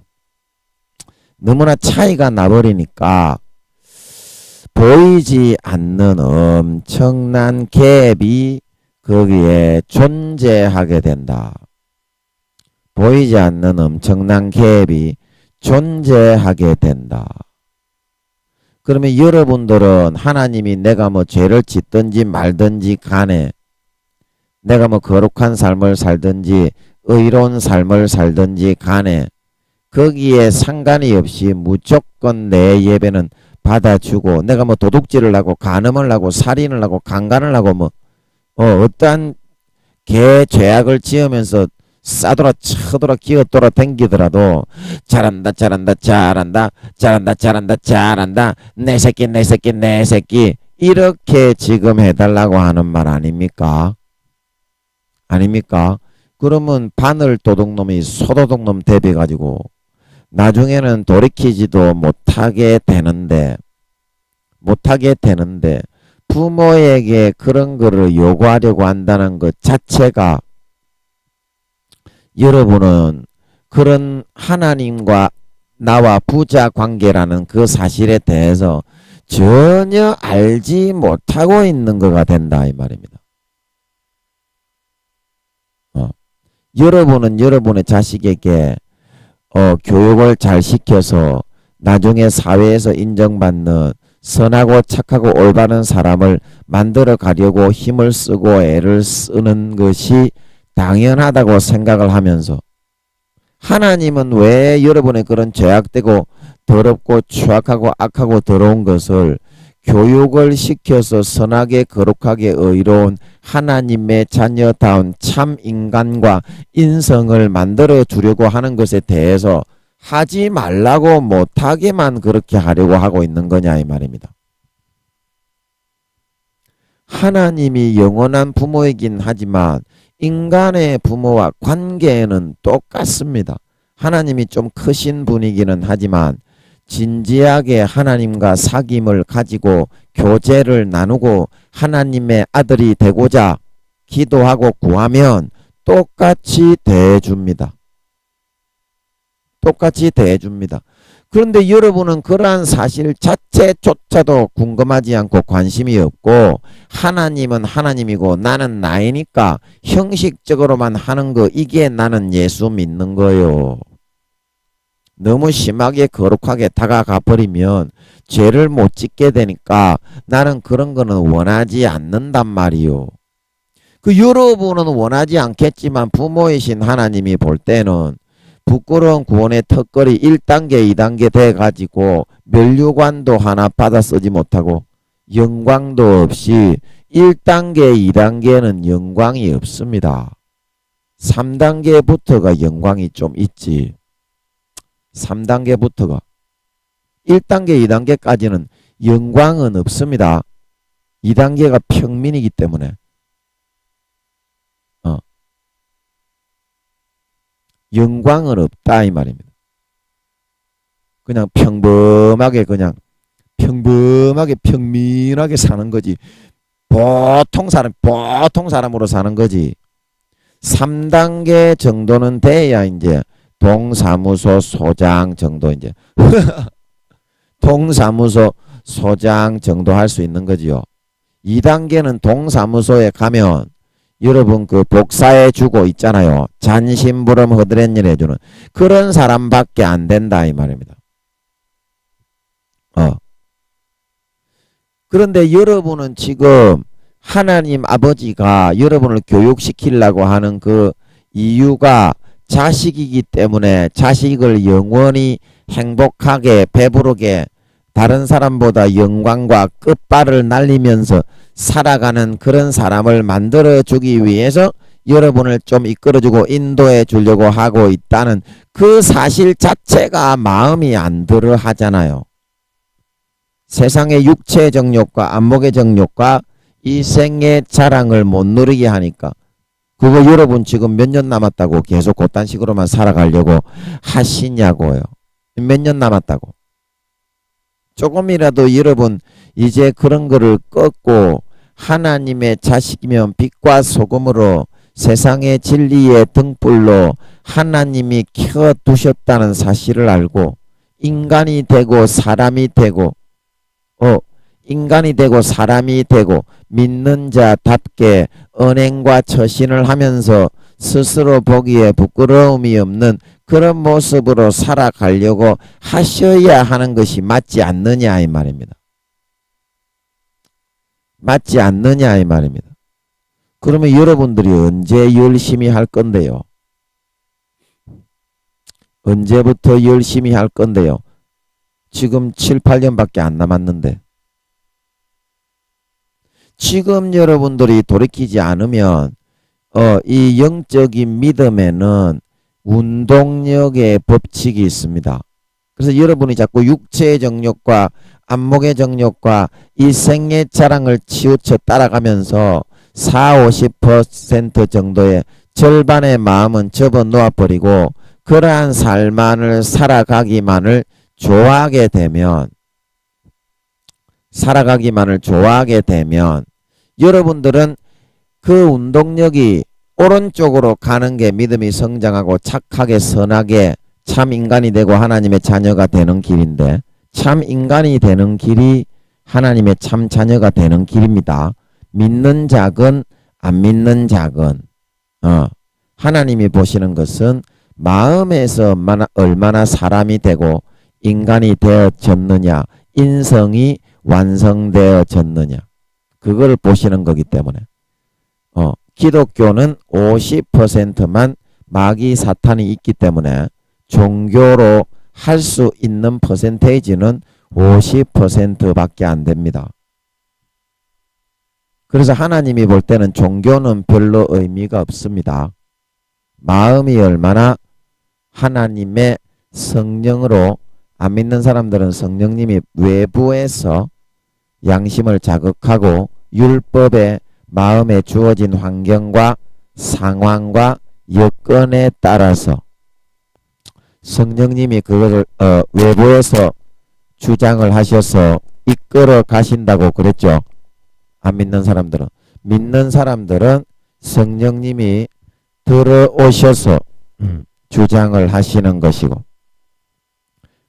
보이지 않는 엄청난 갭이 거기에 존재하게 된다. 보이지 않는 엄청난 갭이 존재하게 된다. 그러면 여러분들은 하나님이 내가 뭐 죄를 짓든지 말든지 간에, 내가 뭐 거룩한 삶을 살든지 의로운 삶을 살든지 간에 거기에 상관이 없이 무조건 내 예배는 받아주고, 내가 뭐 도둑질을 하고 간음을 하고 살인을 하고 강간을 하고 뭐 어떠한 개 죄악을 지으면서 싸돌아 쳐돌아 기어돌아 댕기더라도 잘한다 내 새끼 이렇게 지금 해달라고 하는 말 아닙니까? 그러면 바늘 도둑놈이 소도둑놈 대비가지고 나중에는 돌이키지도 못하게 되는데 부모에게 그런 거를 요구하려고 한다는 것 자체가 여러분은 그런 하나님과 나와 부자 관계라는 그 사실에 대해서 전혀 알지 못하고 있는 거가 된다 이 말입니다. 여러분은 여러분의 자식에게 교육을 잘 시켜서 나중에 사회에서 인정받는 선하고 착하고 올바른 사람을 만들어 가려고 힘을 쓰고 애를 쓰는 것이 당연하다고 생각을 하면서, 하나님은 왜 여러분의 그런 죄악되고 더럽고 추악하고 악하고 더러운 것을 교육을 시켜서 선하게 거룩하게 의로운 하나님의 자녀다운 참 인간과 인성을 만들어 주려고 하는 것에 대해서 하지 말라고 못하게만 그렇게 하려고 하고 있는 거냐 이 말입니다. 하나님이 영원한 부모이긴 하지만 인간의 부모와 관계는 똑같습니다. 하나님이 좀 크신 분이기는 하지만 진지하게 하나님과 사귐을 가지고 교제를 나누고 하나님의 아들이 되고자 기도하고 구하면 똑같이 대해줍니다. 그런데 여러분은 그러한 사실 자체조차도 궁금하지 않고 관심이 없고, 하나님은 하나님이고 나는 나이니까 형식적으로만 하는 거, 이게 나는 예수 믿는 거요. 너무 심하게 거룩하게 다가가 버리면 죄를 못 짓게 되니까 나는 그런 거는 원하지 않는단 말이요. 그 여러분은 원하지 않겠지만 부모이신 하나님이 볼 때는 부끄러운 구원의 턱걸이 1단계 2단계 돼가지고 면류관도 하나 받아 쓰지 못하고 영광도 없이 1단계 2단계는 영광이 없습니다. 3단계부터가 영광이 좀 있지. 3단계부터가 1단계 2단계까지는 영광은 없습니다. 2단계가 평민이기 때문에 영광은 없다 이 말입니다. 그냥 평범하게 그냥 평범하게 평민하게 사는 거지. 보통 사람으로 사는 거지. 3단계 정도는 돼야 이제 동사무소 소장 정도 이제 동사무소 소장 정도 할 수 있는 거지요. 2단계는 동사무소에 가면 여러분 그 복사해 주고 있잖아요. 잔심부름 허드렛일 해주는 그런 사람밖에 안 된다 이 말입니다. 그런데 여러분은 지금 하나님 아버지가 여러분을 교육시키려고 하는 그 이유가 자식이기 때문에 자식을 영원히 행복하게 배부르게 다른 사람보다 영광과 끝발을 날리면서 살아가는 그런 사람을 만들어주기 위해서 여러분을 좀 이끌어주고 인도해 주려고 하고 있다는 그 사실 자체가 마음이 안 들어 하잖아요. 세상의 육체의 정욕과 안목의 정욕과 이 생의 자랑을 못 누리게 하니까 그거 여러분 지금 몇 년 남았다고 계속 그딴 식으로만 살아가려고 하시냐고요. 몇 년 남았다고. 조금이라도 여러분 이제 그런 거를 꺾고 하나님의 자식이면 빛과 소금으로 세상의 진리의 등불로 하나님이 켜두셨다는 사실을 알고 인간이 되고 사람이 되고 인간이 되고 사람이 되고 믿는 자답게 언행과 처신을 하면서 스스로 보기에 부끄러움이 없는 그런 모습으로 살아가려고 하셔야 하는 것이 맞지 않느냐 이 말입니다. 맞지 않느냐 이 말입니다. 그러면 여러분들이 언제 열심히 할 건데요? 언제부터 열심히 할 건데요? 지금 7, 8년밖에 안 남았는데 지금 여러분들이 돌이키지 않으면 이 영적인 믿음에는 운동력의 법칙이 있습니다. 그래서 여러분이 자꾸 육체의 정욕과 안목의 정욕과 이 생의 자랑을 치우쳐 따라가면서 40~50% 정도의 절반의 마음은 접어놓아버리고 그러한 삶만을 살아가기만을 좋아하게 되면 여러분들은 그 운동력이 오른쪽으로 가는 게 믿음이 성장하고 착하게 선하게 참 인간이 되고 하나님의 자녀가 되는 길인데 참 인간이 되는 길이 하나님의 참 자녀가 되는 길입니다. 믿는 자건 안 믿는 자건 하나님이 보시는 것은 마음에서 얼마나 사람이 되고 인간이 되어졌느냐 인성이 완성되어졌느냐 그걸 보시는 거기 때문에 기독교는 50%만 마귀 사탄이 있기 때문에 종교로 할 수 있는 퍼센테이지는 50%밖에 안 됩니다. 그래서 하나님이 볼 때는 종교는 별로 의미가 없습니다. 마음이 얼마나 하나님의 성령으로 안 믿는 사람들은 성령님이 외부에서 양심을 자극하고 율법에 마음에 주어진 환경과 상황과 여건에 따라서 성령님이 그것을 외부에서 주장을 하셔서 이끌어 가신다고 그랬죠. 안 믿는 사람들은. 믿는 사람들은 성령님이 들어오셔서 주장을 하시는 것이고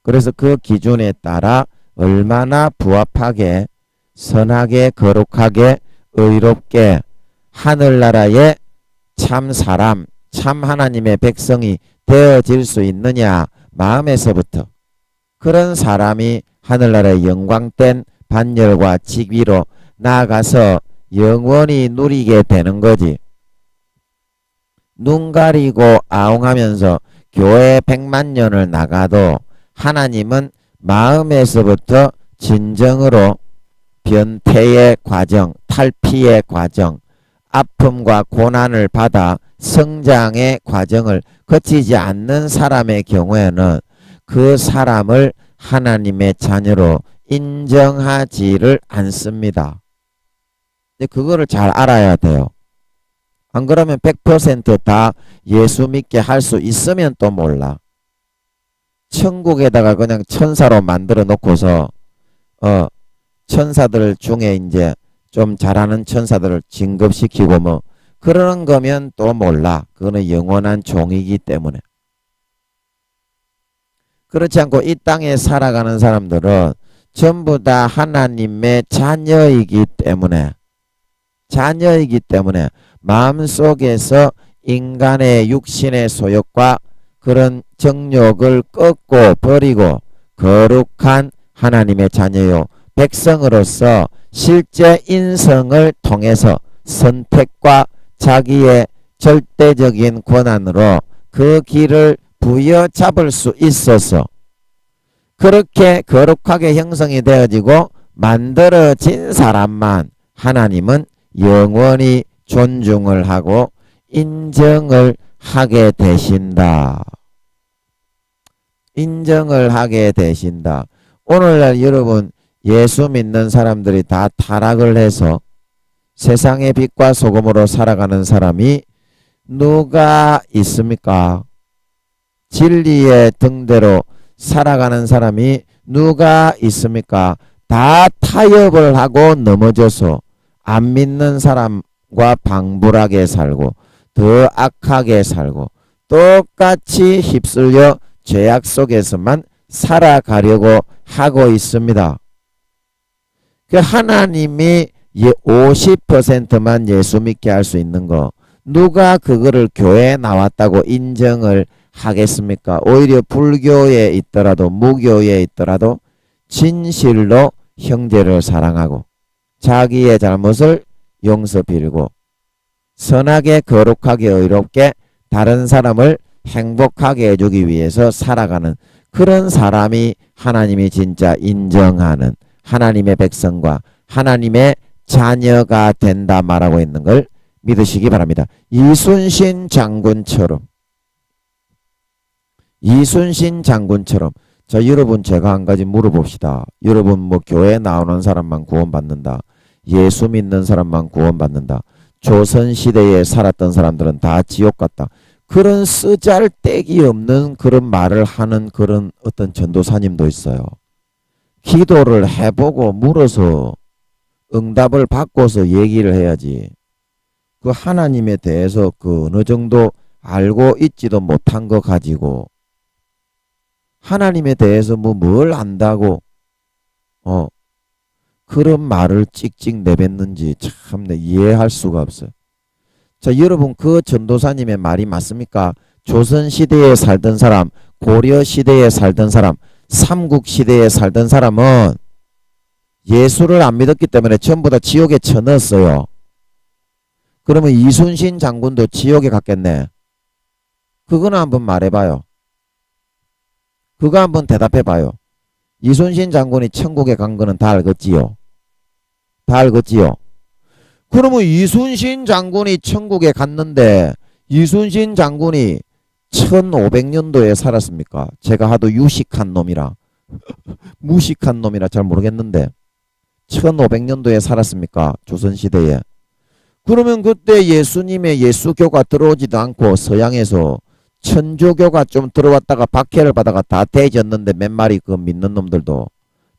그래서 그 기준에 따라 얼마나 부합하게 선하게 거룩하게 의롭게 하늘나라의 참 사람 참 하나님의 백성이 되어질 수 있느냐 마음에서부터 그런 사람이 하늘나라의 영광된 반열과 직위로 나아가서 영원히 누리게 되는 거지. 눈 가리고 아웅하면서 교회 100만 년을 나가도 하나님은 마음에서부터 진정으로 변태의 과정, 탈피의 과정, 아픔과 고난을 받아 성장의 과정을 거치지 않는 사람의 경우에는 그 사람을 하나님의 자녀로 인정하지를 않습니다. 그거를 잘 알아야 돼요. 안 그러면 100% 다 예수 믿게 할 수 있으면 또 몰라. 천국에다가 그냥 천사로 만들어 놓고서 천사들 중에 이제 좀 잘하는 천사들을 진급시키고 뭐 그러는 거면 또 몰라. 그거는 영원한 종이기 때문에. 그렇지 않고 이 땅에 살아가는 사람들은 전부 다 하나님의 자녀이기 때문에 마음속에서 인간의 육신의 소욕과 그런 정욕을 꺾고 버리고 거룩한 하나님의 자녀요 백성으로서 실제 인성을 통해서 선택과 자기의 절대적인 권한으로 그 길을 부여잡을 수 있어서 그렇게 거룩하게 형성이 되어지고 만들어진 사람만 하나님은 영원히 존중을 하고 인정을 하게 되신다. 인정을 하게 되신다. 오늘날 여러분 예수 믿는 사람들이 다 타락을 해서 세상의 빛과 소금으로 살아가는 사람이 누가 있습니까? 진리의 등대로 살아가는 사람이 누가 있습니까? 다 타협을 하고 넘어져서 안 믿는 사람과 방불하게 살고 더 악하게 살고 똑같이 휩쓸려 죄악 속에서만 살아가려고 하고 있습니다. 그 하나님이 50%만 예수 믿게 할 수 있는 거 누가 그거를 교회에 나왔다고 인정을 하겠습니까? 오히려 불교에 있더라도 무교에 있더라도 진실로 형제를 사랑하고 자기의 잘못을 용서 빌고 선하게 거룩하게 의롭게 다른 사람을 행복하게 해주기 위해서 살아가는 그런 사람이 하나님이 진짜 인정하는 하나님의 백성과 하나님의 자녀가 된다 말하고 있는 걸 믿으시기 바랍니다. 이순신 장군처럼 자 여러분 제가 한 가지 물어봅시다. 여러분 뭐 교회 나오는 사람만 구원받는다. 예수 믿는 사람만 구원받는다. 조선시대에 살았던 사람들은 다 지옥 갔다. 그런 쓰잘데기 없는 그런 말을 하는 그런 어떤 전도사님도 있어요. 기도를 해보고 물어서 응답을 받고서 얘기를 해야지. 그 하나님에 대해서 그 어느 정도 알고 있지도 못한 거 가지고 하나님에 대해서 뭐 뭘 안다고 그런 말을 찍찍 내뱉는지 참내 이해할 수가 없어요. 자 여러분 그 전도사님의 말이 맞습니까? 조선시대에 살던 사람, 고려시대에 살던 사람, 삼국시대에 살던 사람은 예수를 안 믿었기 때문에 전부 다 지옥에 쳐넣었어요. 그러면 이순신 장군도 지옥에 갔겠네. 그거는 한번 말해봐요. 그거 한번 대답해봐요. 이순신 장군이 천국에 간 거는 다 알겠지요? 다 알겠지요? 그러면 이순신 장군이 천국에 갔는데 이순신 장군이 1500년도에 살았습니까? 제가 하도 유식한 놈이라 무식한 놈이라 잘 모르겠는데 1500년도에 살았습니까? 조선시대에. 그러면 그때 예수님의 예수교가 들어오지도 않고 서양에서 천주교가 좀 들어왔다가 박해를 받아가 다 대졌는데 몇 마리 그 믿는 놈들도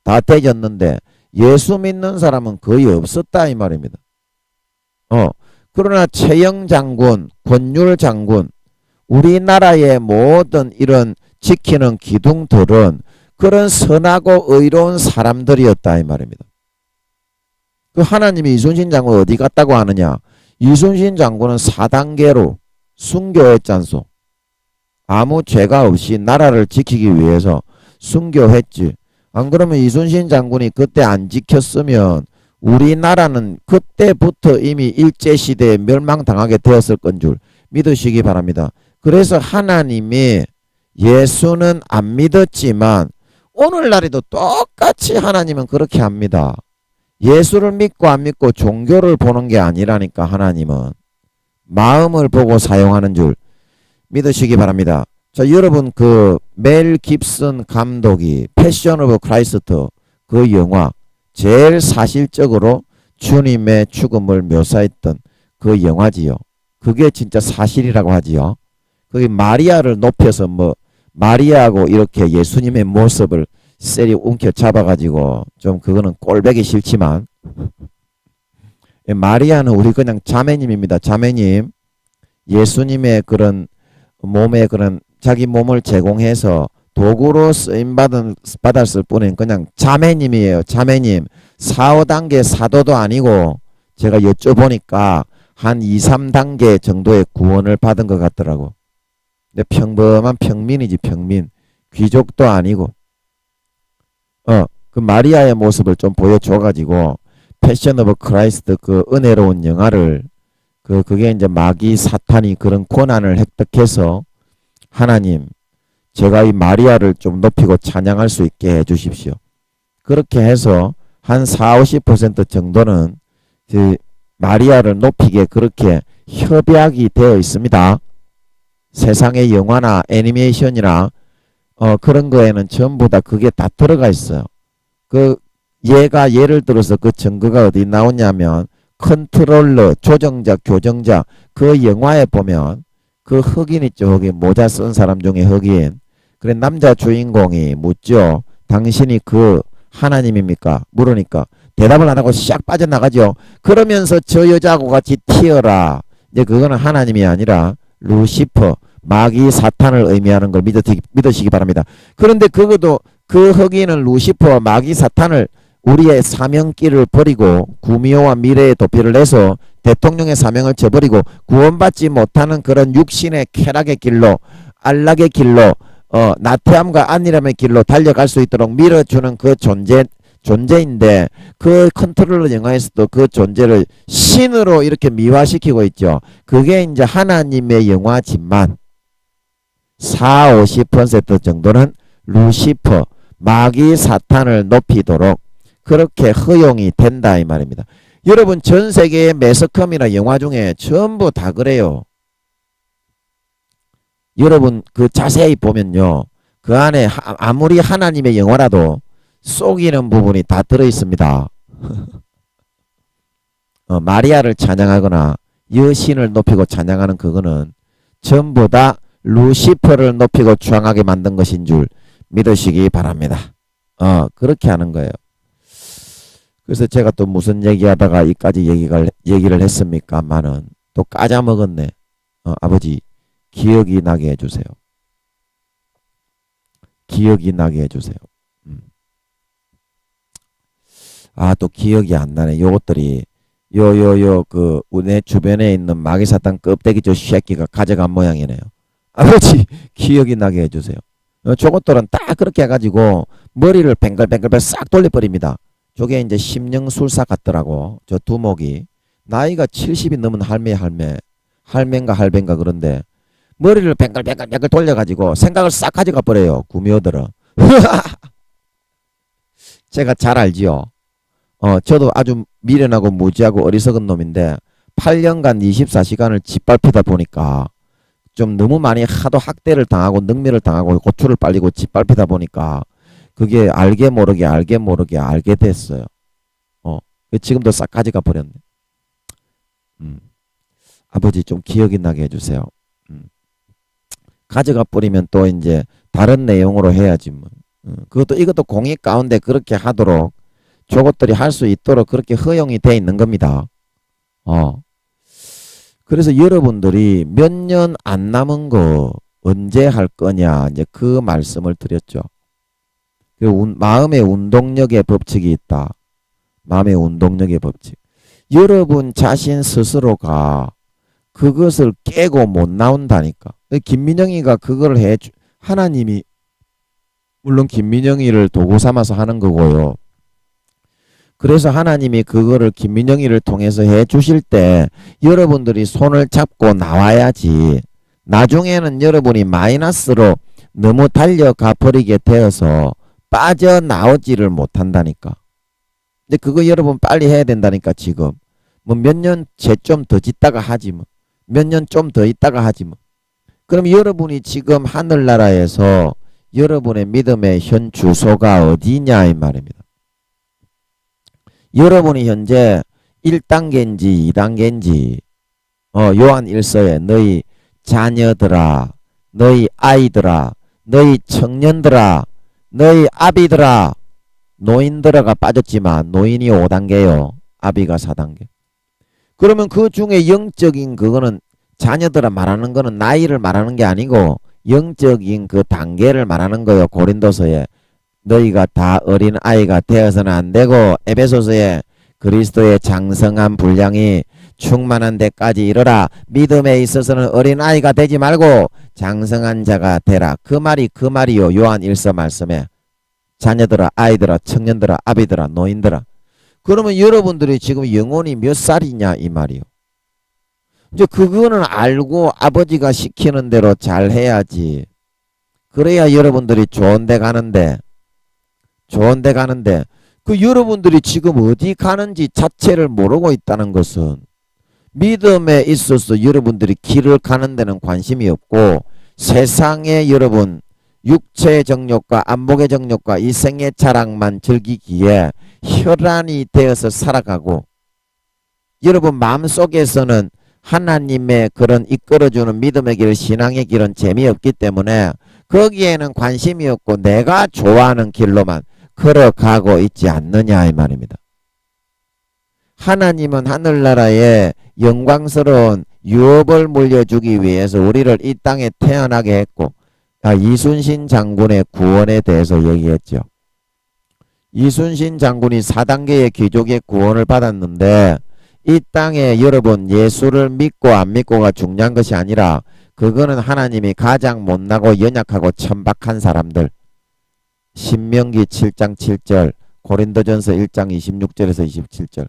다 대졌는데 예수 믿는 사람은 거의 없었다 이 말입니다. 그러나 최영 장군, 권율 장군 우리나라의 모든 이런 지키는 기둥들은 그런 선하고 의로운 사람들이었다 이 말입니다. 그 하나님이 이순신 장군 어디 갔다고 하느냐? 이순신 장군은 4단계로 순교했잖소. 아무 죄가 없이 나라를 지키기 위해서 순교했지. 안 그러면 이순신 장군이 그때 안 지켰으면 우리나라는 그때부터 이미 일제시대에 멸망당하게 되었을 건 줄 믿으시기 바랍니다. 그래서 하나님이 예수는 안 믿었지만 오늘날에도 똑같이 하나님은 그렇게 합니다. 예수를 믿고 안 믿고 종교를 보는 게 아니라니까 하나님은 마음을 보고 사용하는 줄 믿으시기 바랍니다. 자 여러분 그 멜 깁슨 감독이 패션 오브 크라이스트 그 영화 제일 사실적으로 주님의 죽음을 묘사했던 그 영화지요. 그게 진짜 사실이라고 하지요. 거기 마리아를 높여서 뭐 마리아하고 이렇게 예수님의 모습을 셀이 움켜 잡아가지고 좀 그거는 꼴배기 싫지만 마리아는 우리 그냥 자매님입니다. 자매님. 예수님의 그런 몸에 그런 자기 몸을 제공해서 도구로 받았을 뿐인 그냥 자매님이에요. 자매님. 4, 5단계 사도도 아니고 제가 여쭤보니까 한 2, 3단계 정도의 구원을 받은 것 같더라고. 근데 평범한 평민이지 평민. 귀족도 아니고. 그 마리아의 모습을 좀 보여줘가지고 패션 오브 크라이스트 그 은혜로운 영화를 그게 이제 마귀 사탄이 그런 권한을 획득해서 하나님 제가 이 마리아를 좀 높이고 찬양할 수 있게 해 주십시오. 그렇게 해서 한 4, 50% 정도는 그 마리아를 높이게 그렇게 협약이 되어 있습니다. 세상의 영화나 애니메이션이나 그런 거에는 전부 다 그게 다 들어가 있어요. 그 얘가 예를 들어서 그 증거가 어디 나오냐면 컨트롤러, 조정자, 교정자 그 영화에 보면 그 흑인 있죠. 흑인 모자 쓴 사람 중에 흑인. 그래 남자 주인공이 묻죠. 당신이 그 하나님입니까? 물으니까 대답을 안 하고 샥 빠져나가죠. 그러면서 저 여자하고 같이 튀어라. 이제 그거는 하나님이 아니라 루시퍼, 마귀 사탄을 의미하는 걸 믿으시기 바랍니다. 그런데 그것도 그 흑인은 루시퍼, 마귀 사탄을 우리의 사명길을 버리고 구미호와 미래의 도피를 내서 대통령의 사명을 저버리고 구원받지 못하는 그런 육신의 쾌락의 길로 안락의 길로 나태함과 안일함의 길로 달려갈 수 있도록 밀어주는 그 존재인데 그 컨트롤러 영화에서도 그 존재를 신으로 이렇게 미화시키고 있죠. 그게 이제 하나님의 영화지만 4, 50% 정도는 루시퍼, 마귀 사탄을 높이도록 그렇게 허용이 된다 이 말입니다. 여러분 전 세계의 매스컴이나 영화 중에 전부 다 그래요. 여러분 그 자세히 보면요. 그 안에 아무리 하나님의 영화라도 속이는 부분이 다 들어있습니다. 마리아를 찬양하거나 여신을 높이고 찬양하는 그거는 전부 다 루시퍼를 높이고 추앙하게 만든 것인 줄 믿으시기 바랍니다. 그렇게 하는 거예요. 그래서 제가 또 무슨 얘기하다가 이까지 얘기를 했습니까만은 또 까자먹었네. 아버지 기억이 나게 해주세요. 기억이 나게 해주세요. 또 기억이 안 나네. 요것들이 내 주변에 있는 마귀사탄 껍데기 저 새끼가 가져간 모양이네요. 아버지 기억이 나게 해주세요. 저것들은 딱 그렇게 해가지고 머리를 뱅글뱅글 싹 돌려버립니다. 저게 이제 심령술사 같더라고. 저 두목이 나이가 70이 넘은 할매인가 할배인가 그런데 머리를 뱅글뱅글 돌려가지고 생각을 싹 가져가 버려요. 구미호들은. 제가 잘 알지요. 저도 아주 미련하고 무지하고 어리석은 놈인데 8년간 24시간을 짓밟히다 보니까 좀 너무 많이 하도 학대를 당하고 능멸을 당하고 고초를 빨리고 짓밟히다 보니까 그게 알게 모르게 알게 됐어요. 지금도 싹 가져가 버렸네. 아버지 좀 기억이 나게 해주세요. 가져가 버리면 또 이제 다른 내용으로 해야지 뭐. 이것도 공익 가운데 그렇게 하도록 저것들이 할 수 있도록 그렇게 허용이 돼 있는 겁니다. 그래서 여러분들이 몇 년 안 남은 거 언제 할 거냐 이제 그 말씀을 드렸죠. 마음의 운동력의 법칙이 있다. 마음의 운동력의 법칙. 여러분 자신 스스로가 그것을 깨고 못 나온다니까. 김민영이가 그걸 하나님이 물론 김민영이를 도구 삼아서 하는 거고요. 그래서 하나님이 그거를 김민영이를 통해서 해 주실 때 여러분들이 손을 잡고 나와야지. 나중에는 여러분이 마이너스로 너무 달려가 버리게 되어서 빠져나오지를 못한다니까. 근데 그거 여러분 빨리 해야 된다니까. 지금 뭐 몇 년 좀 더 짓다가 하지 뭐. 몇 년 좀 더 있다가 하지 뭐. 그럼 여러분이 지금 하늘나라에서 여러분의 믿음의 현 주소가 어디냐 이 말입니다. 여러분이 현재 1단계인지 2단계인지 요한 1서에 너희 자녀들아 너희 아이들아 너희 청년들아, 너희 아비들아, 노인들아가 빠졌지만 노인이 5단계요. 아비가 4단계. 그러면 그 중에 영적인 그거는 자녀들아 말하는 거는 나이를 말하는 게 아니고 영적인 그 단계를 말하는 거예요. 고린도서에 너희가 다 어린 아이가 되어서는 안 되고 에베소서에 그리스도의 장성한 분량이 충만한 데까지 이르라. 믿음에 있어서는 어린 아이가 되지 말고 장성한 자가 되라. 그 말이요. 요한 1서 말씀에 자녀들아, 아이들아, 청년들아, 아비들아, 노인들아. 그러면 여러분들이 지금 영혼이 몇 살이냐 이 말이요. 이제 그거는 알고 아버지가 시키는 대로 잘 해야지. 그래야 여러분들이 좋은 데 가는데 그 여러분들이 지금 어디 가는지 자체를 모르고 있다는 것은 믿음에 있어서 여러분들이 길을 가는 데는 관심이 없고 세상에 여러분 육체의 정욕과 안목의 정욕과 이 생의 자랑만 즐기기에 혈안이 되어서 살아가고 여러분 마음속에서는 하나님의 그런 이끌어주는 믿음의 길, 신앙의 길은 재미없기 때문에 거기에는 관심이 없고 내가 좋아하는 길로만 걸어가고 있지 않느냐 이 말입니다. 하나님은 하늘나라에 영광스러운 유업을 물려주기 위해서 우리를 이 땅에 태어나게 했고 이순신 장군의 구원에 대해서 얘기했죠. 이순신 장군이 4단계의 귀족의 구원을 받았는데 이 땅에 여러분 예수를 믿고 안 믿고가 중요한 것이 아니라 그거는 하나님이 가장 못나고 연약하고 천박한 사람들 신명기 7장 7절 고린도전서 1장 26절에서 27절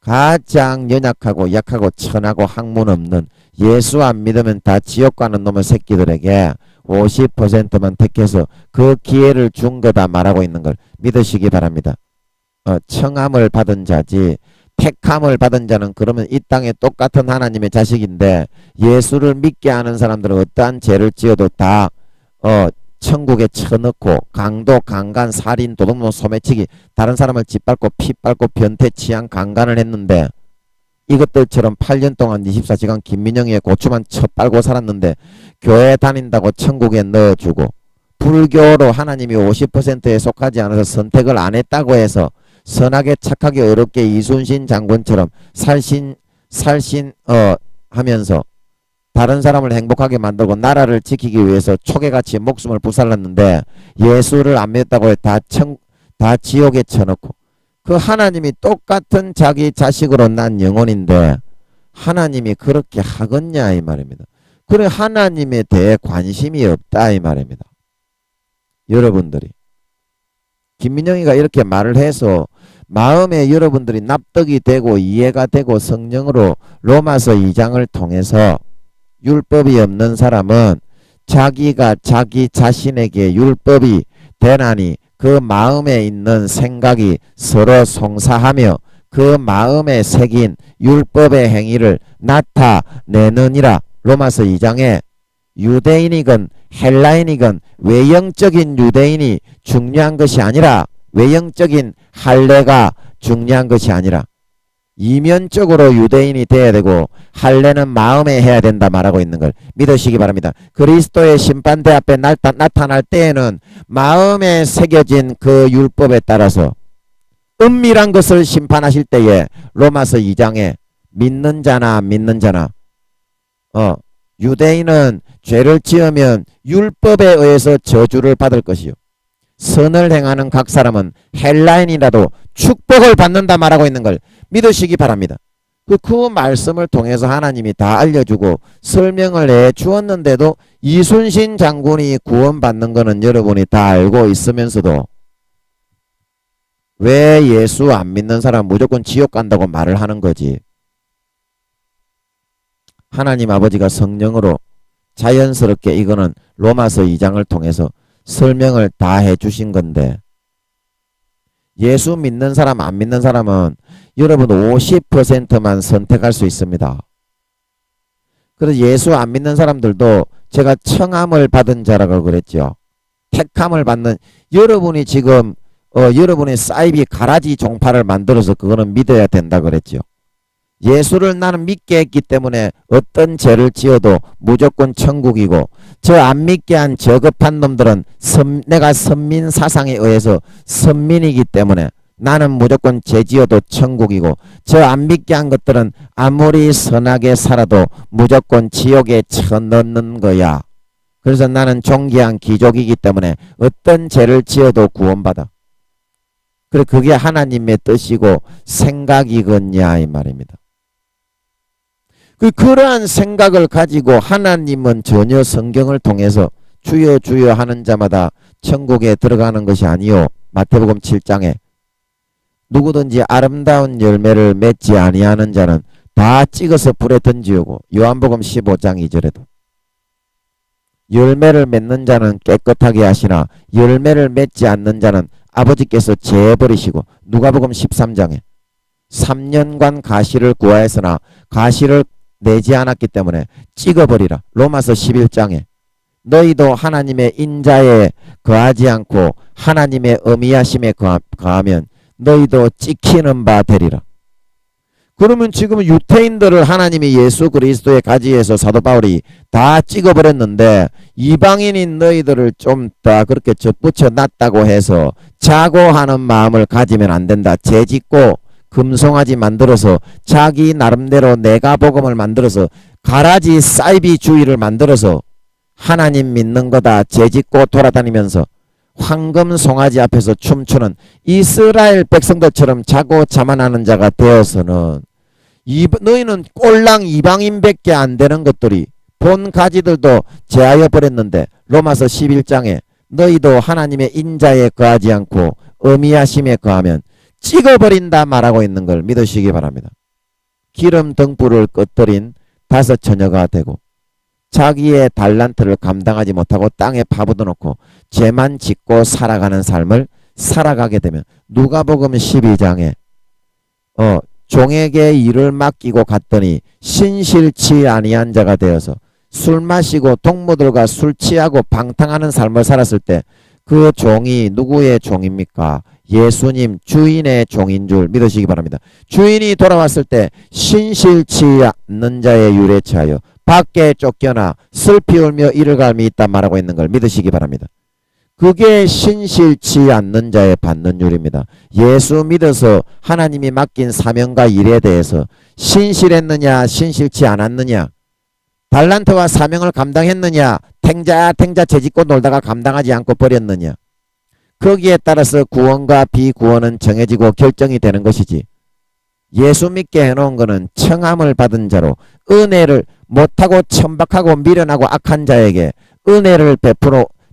가장 연약하고 약하고 천하고 학문 없는 예수 안 믿으면 다 지옥 가는 놈의 새끼들에게 50%만 택해서 그 기회를 준 거다 말하고 있는 걸 믿으시기 바랍니다. 청함을 받은 자지 택함을 받은 자는 그러면 이 땅에 똑같은 하나님의 자식인데 예수를 믿게 하는 사람들은 어떠한 죄를 지어도 다 천국에 쳐넣고 강도, 강간, 살인, 도둑놈, 소매치기 다른 사람을 짓밟고 피 빨고 변태, 치안, 강간을 했는데 이것들처럼 8년 동안 24시간 김민영이의 고추만 쳐빨고 살았는데 교회 다닌다고 천국에 넣어주고 불교로 하나님이 50%에 속하지 않아서 선택을 안 했다고 해서 선하게 착하게 어렵게 이순신 장군처럼 하면서 다른 사람을 행복하게 만들고 나라를 지키기 위해서 초계같이 목숨을 부살랐는데 예수를 안 믿었다고 다 지옥에 쳐넣고 그 하나님이 똑같은 자기 자식으로 난 영혼인데 하나님이 그렇게 하겠냐 이 말입니다. 그래 하나님에 대해 관심이 없다 이 말입니다. 여러분들이 김민영이가 이렇게 말을 해서 마음에 여러분들이 납득이 되고 이해가 되고 성령으로 로마서 2장을 통해서 율법이 없는 사람은 자기가 자기 자신에게 율법이 되나니 그 마음에 있는 생각이 서로 송사하며 그 마음에 새긴 율법의 행위를 나타내느니라. 로마서 2장에 유대인이건 헬라인이건 외형적인 유대인이 중요한 것이 아니라 외형적인 할례가 중요한 것이 아니라 이면적으로 유대인이 돼야 되고 할례는 마음에 해야 된다 말하고 있는 걸 믿으시기 바랍니다. 그리스도의 심판대 앞에 나타날 때에는 마음에 새겨진 그 율법에 따라서 은밀한 것을 심판하실 때에 로마서 2장에 믿는 자나 안 믿는 자나 유대인은 죄를 지으면 율법에 의해서 저주를 받을 것이요 선을 행하는 각 사람은 헬라인이라도 축복을 받는다 말하고 있는 걸 믿으시기 바랍니다. 그 말씀을 통해서 하나님이 다 알려주고 설명을 해 주었는데도 이순신 장군이 구원받는 거는 여러분이 다 알고 있으면서도 왜 예수 안 믿는 사람 무조건 지옥 간다고 말을 하는 거지. 하나님 아버지가 성령으로 자연스럽게 이거는 로마서 2장을 통해서 설명을 다 해주신 건데 예수 믿는 사람 안 믿는 사람은 여러분 50%만 선택할 수 있습니다. 그래서 예수 안 믿는 사람들도 제가 청함을 받은 자라고 그랬죠. 택함을 받는 여러분이 지금 여러분의 사이비 가라지 종파를 만들어서 그거는 믿어야 된다 그랬죠. 예수를 나는 믿게 했기 때문에 어떤 죄를 지어도 무조건 천국이고, 저 안 믿게 한 저급한 놈들은 내가 선민 사상에 의해서 선민이기 때문에 나는 무조건 죄 지어도 천국이고, 저 안 믿게 한 것들은 아무리 선하게 살아도 무조건 지옥에 쳐넣는 거야. 그래서 나는 존귀한 귀족이기 때문에 어떤 죄를 지어도 구원받아. 그래, 그게 하나님의 뜻이고 생각이겠냐 이 말입니다. 그러한 생각을 가지고 하나님은 전혀 성경을 통해서 주여 주여 하는 자마다 천국에 들어가는 것이 아니요. 마태복음 7장에 누구든지 아름다운 열매를 맺지 아니하는 자는 다 찍어서 불에 던지고, 요한복음 15장 2절에도 열매를 맺는 자는 깨끗하게 하시나 열매를 맺지 않는 자는 아버지께서 제해버리시고, 누가복음 13장에 3년간 가시를 구하였으나 가시를 내지 않았기 때문에 찍어버리라. 로마서 11장에 너희도 하나님의 인자에 거하지 않고 하나님의 어미하심에 거하면 너희도 찍히는 바 되리라. 그러면 지금 유태인들을 하나님이 예수 그리스도의 가지에서 사도 바울이 다 찍어버렸는데, 이방인인 너희들을 좀 더 그렇게 접붙여 놨다고 해서 자고하는 마음을 가지면 안 된다. 죄짓고 금송아지 만들어서 자기 나름대로 내가 복음을 만들어서 가라지 사이비주의를 만들어서 하나님 믿는 거다 죄짓고 돌아다니면서 황금 송아지 앞에서 춤추는 이스라엘 백성들처럼 자고 자만하는 자가 되어서는 너희는 꼴랑 이방인밖에 안 되는 것들이 본 가지들도 제하여 버렸는데, 로마서 11장에 너희도 하나님의 인자에 거하지 않고 어미하심에 거하면 찍어버린다 말하고 있는 걸 믿으시기 바랍니다. 기름 등불을 꺼뜨린 5 처녀가 되고 자기의 달란트를 감당하지 못하고 땅에 파묻어 놓고 죄만 짓고 살아가는 삶을 살아가게 되면, 누가복음 12장에 종에게 일을 맡기고 갔더니 신실치 아니한 자가 되어서 술 마시고 동무들과 술 취하고 방탕하는 삶을 살았을 때 그 종이 누구의 종입니까? 예수님 주인의 종인 줄 믿으시기 바랍니다. 주인이 돌아왔을 때 신실치 않는 자의 율에 처하여 밖에 쫓겨나 슬피 울며 이를 갈미 있다 말하고 있는 걸 믿으시기 바랍니다. 그게 신실치 않는 자의 받는 율입니다. 예수 믿어서 하나님이 맡긴 사명과 일에 대해서 신실했느냐 신실치 않았느냐, 달란트와 사명을 감당했느냐, 탱자 죄짓고 놀다가 감당하지 않고 버렸느냐, 거기에 따라서 구원과 비구원은 정해지고 결정이 되는 것이지, 예수 믿게 해놓은 것은 청함을 받은 자로 은혜를 못하고 천박하고 미련하고 악한 자에게 은혜를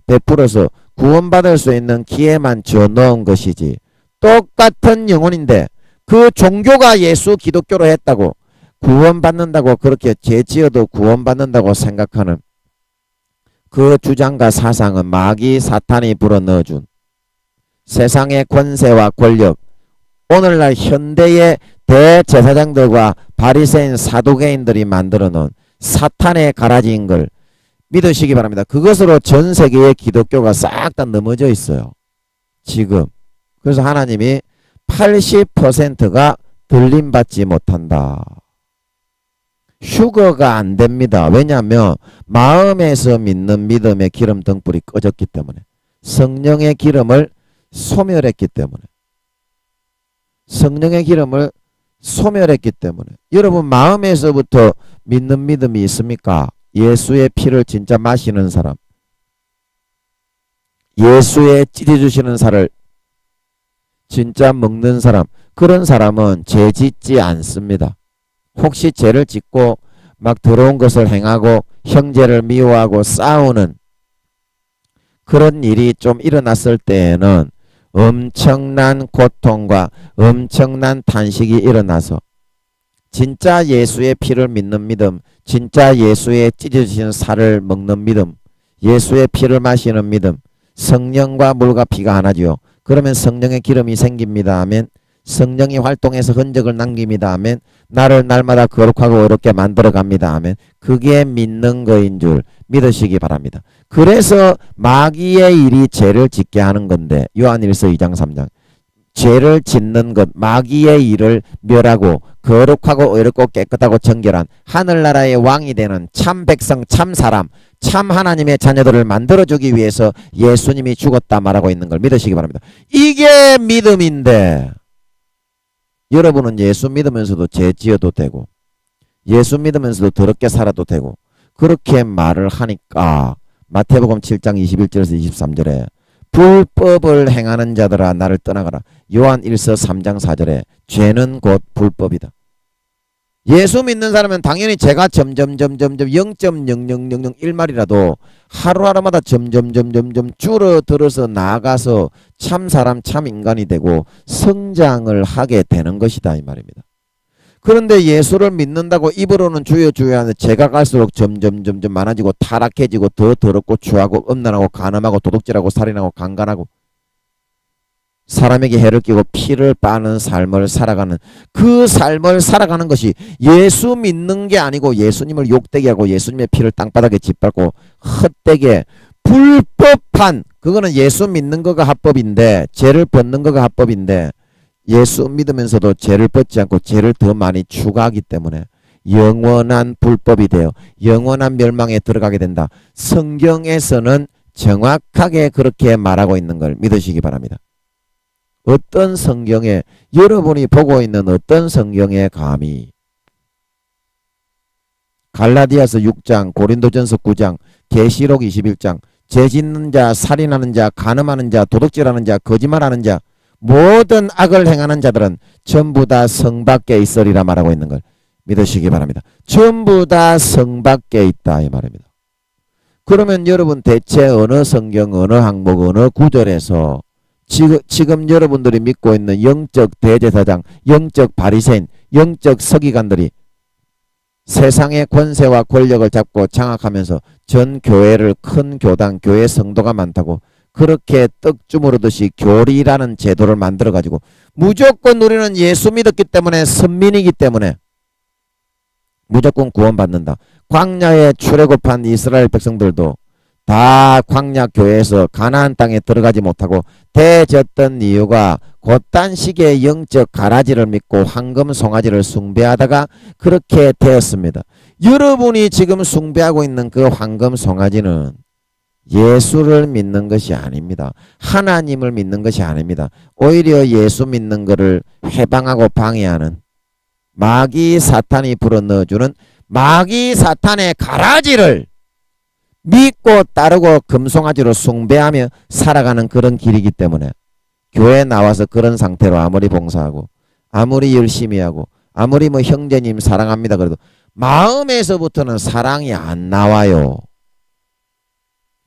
베풀어서 구원받을 수 있는 기회만 줘 넣은 것이지, 똑같은 영혼인데 그 종교가 예수 기독교로 했다고 구원받는다고, 그렇게 죄 지어도 구원받는다고 생각하는 그 주장과 사상은 마귀 사탄이 불어넣어준 세상의 권세와 권력, 오늘날 현대의 대제사장들과 바리새인 사두개인들이 만들어 놓은 사탄의 가라지인 걸 믿으시기 바랍니다. 그것으로 전 세계의 기독교가 싹 다 넘어져 있어요 지금. 그래서 하나님이 80%가 들림받지 못한다. 휴거가 안 됩니다. 왜냐하면 마음에서 믿는 믿음의 기름 등불이 꺼졌기 때문에, 성령의 기름을 소멸했기 때문에, 성령의 기름을 소멸했기 때문에. 여러분 마음에서부터 믿는 믿음이 있습니까? 예수의 피를 진짜 마시는 사람, 예수의 찢어주시는 살을 진짜 먹는 사람, 그런 사람은 죄 짓지 않습니다. 혹시 죄를 짓고 막 더러운 것을 행하고 형제를 미워하고 싸우는 그런 일이 좀 일어났을 때에는 엄청난 고통과 엄청난 탄식이 일어나서 진짜 예수의 피를 믿는 믿음, 진짜 예수의 찢어지신 살을 먹는 믿음, 예수의 피를 마시는 믿음, 성령과 물과 피가 하나지요. 그러면 성령의 기름이 생깁니다. 아멘. 성령이 활동해서 흔적을 남깁니다. 아멘. 나를 날마다 거룩하고 어렵게 만들어 갑니다. 아멘. 그게 믿는 거인 줄 믿으시기 바랍니다. 그래서 마귀의 일이 죄를 짓게 하는 건데, 요한일서 2장 3장 죄를 짓는 것, 마귀의 일을 멸하고 거룩하고 의롭고 깨끗하고 정결한 하늘나라의 왕이 되는 참 백성, 참 사람, 참 하나님의 자녀들을 만들어주기 위해서 예수님이 죽었다 말하고 있는 걸 믿으시기 바랍니다. 이게 믿음인데 여러분은 예수 믿으면서도 죄 지어도 되고 예수 믿으면서도 더럽게 살아도 되고 그렇게 말을 하니까 마태복음 7장 21절에서 23절에 불법을 행하는 자들아 나를 떠나가라. 요한 1서 3장 4절에 죄는 곧 불법이다. 예수 믿는 사람은 당연히 죄가 점점 0.00001마리라도 하루하루마다 점점 줄어들어서 나아가서 참 사람 참 인간이 되고 성장을 하게 되는 것이다 이 말입니다. 그런데 예수를 믿는다고 입으로는 주여 주여 하는데 죄가 갈수록 점점 많아지고 타락해지고 더 더럽고 추하고 음란하고 간음하고 도둑질하고 살인하고 강간하고 사람에게 해를 끼고 피를 빠는 삶을 살아가는 그 삶을 살아가는 것이 예수 믿는 게 아니고 예수님을 욕되게 하고 예수님의 피를 땅바닥에 짓밟고 헛되게 불법한 그거는 예수 믿는 거가 합법인데 죄를 벗는 거가 합법인데 예수 믿으면서도 죄를 벗지 않고 죄를 더 많이 추가하기 때문에 영원한 불법이 되어 영원한 멸망에 들어가게 된다. 성경에서는 정확하게 그렇게 말하고 있는 걸 믿으시기 바랍니다. 어떤 성경에 여러분이 보고 있는 어떤 성경에 감히 갈라디아서 6장, 고린도전서 9장, 계시록 21장 죄 짓는 자, 살인하는 자, 간음하는 자, 도둑질하는 자, 거짓말하는 자 모든 악을 행하는 자들은 전부 다 성 밖에 있으리라 말하고 있는 걸 믿으시기 바랍니다. 전부 다 성 밖에 있다 이 말입니다. 그러면 여러분 대체 어느 성경 어느 항목 어느 구절에서 지금 여러분들이 믿고 있는 영적 대제사장, 영적 바리새인, 영적 서기관들이 세상의 권세와 권력을 잡고 장악하면서 전 교회를 큰 교당, 교회 성도가 많다고 그렇게 떡 주무르듯이 교리라는 제도를 만들어가지고 무조건 우리는 예수 믿었기 때문에 선민이기 때문에 무조건 구원받는다. 광야에 출애굽한 이스라엘 백성들도 다 광야 교회에서 가나안 땅에 들어가지 못하고 대졌던 이유가 곧단 시기에 영적 가라지를 믿고 황금 송아지를 숭배하다가 그렇게 되었습니다. 여러분이 지금 숭배하고 있는 그 황금 송아지는 예수를 믿는 것이 아닙니다. 하나님을 믿는 것이 아닙니다. 오히려 예수 믿는 것을 해방하고 방해하는 마귀 사탄이 불어넣어주는 마귀 사탄의 가라지를 믿고 따르고 금송아지로 숭배하며 살아가는 그런 길이기 때문에 교회에 나와서 그런 상태로 아무리 봉사하고 아무리 열심히 하고 아무리 뭐 형제님 사랑합니다 그래도 마음에서부터는 사랑이 안 나와요.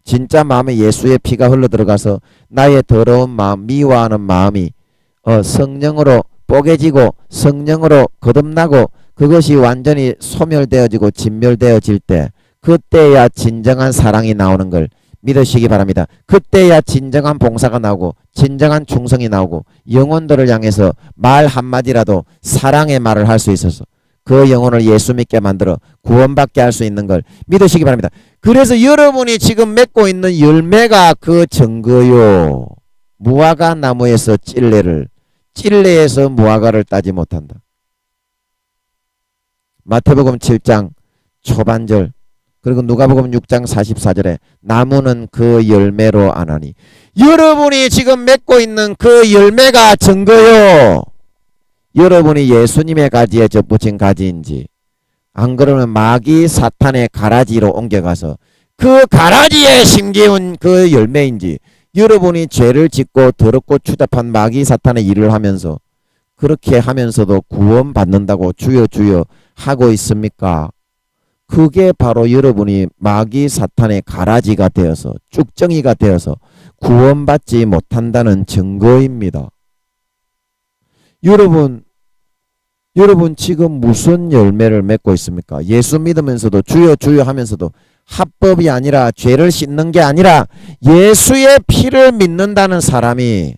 진짜 마음에 예수의 피가 흘러들어가서 나의 더러운 마음 미워하는 마음이 성령으로 뽀개지고 성령으로 거듭나고 그것이 완전히 소멸되어지고 진멸되어질 때 그때야 진정한 사랑이 나오는 걸 믿으시기 바랍니다. 그때야 진정한 봉사가 나오고 진정한 충성이 나오고 영혼들을 향해서 말 한마디라도 사랑의 말을 할 수 있어서 그 영혼을 예수 믿게 만들어 구원받게 할 수 있는 걸 믿으시기 바랍니다. 그래서 여러분이 지금 맺고 있는 열매가 그 증거요. 무화과 나무에서 찔레에서 무화과를 따지 못한다. 마태복음 7장 초반절 그리고 누가복음 6장 44절에 나무는 그 열매로 아나니 여러분이 지금 맺고 있는 그 열매가 증거요. 여러분이 예수님의 가지에 접붙인 가지인지 안 그러면 마귀 사탄의 가라지로 옮겨가서 그 가라지에 심기운 그 열매인지 여러분이 죄를 짓고 더럽고 추잡한 마귀 사탄의 일을 하면서 그렇게 하면서도 구원받는다고 주여 주여 하고 있습니까? 그게 바로 여러분이 마귀 사탄의 가라지가 되어서 쭉정이가 되어서 구원받지 못한다는 증거입니다. 여러분 지금 무슨 열매를 맺고 있습니까? 예수 믿으면서도 주여 주여 하면서도 합법이 아니라 죄를 씻는 게 아니라 예수의 피를 믿는다는 사람이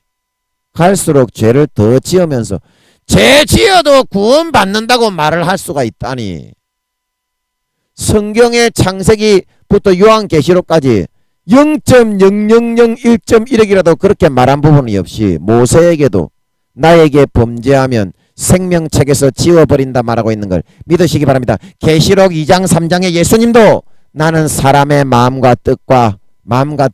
갈수록 죄를 더 지으면서 죄 지어도 구원받는다고 말을 할 수가 있다니. 성경의 창세기부터 요한계시록까지 0.0001.1억이라도 그렇게 말한 부분이 없이 모세에게도 나에게 범죄하면 생명책에서 지워버린다 말하고 있는 걸 믿으시기 바랍니다. 계시록 2장 3장의 예수님도 나는 사람의 마음과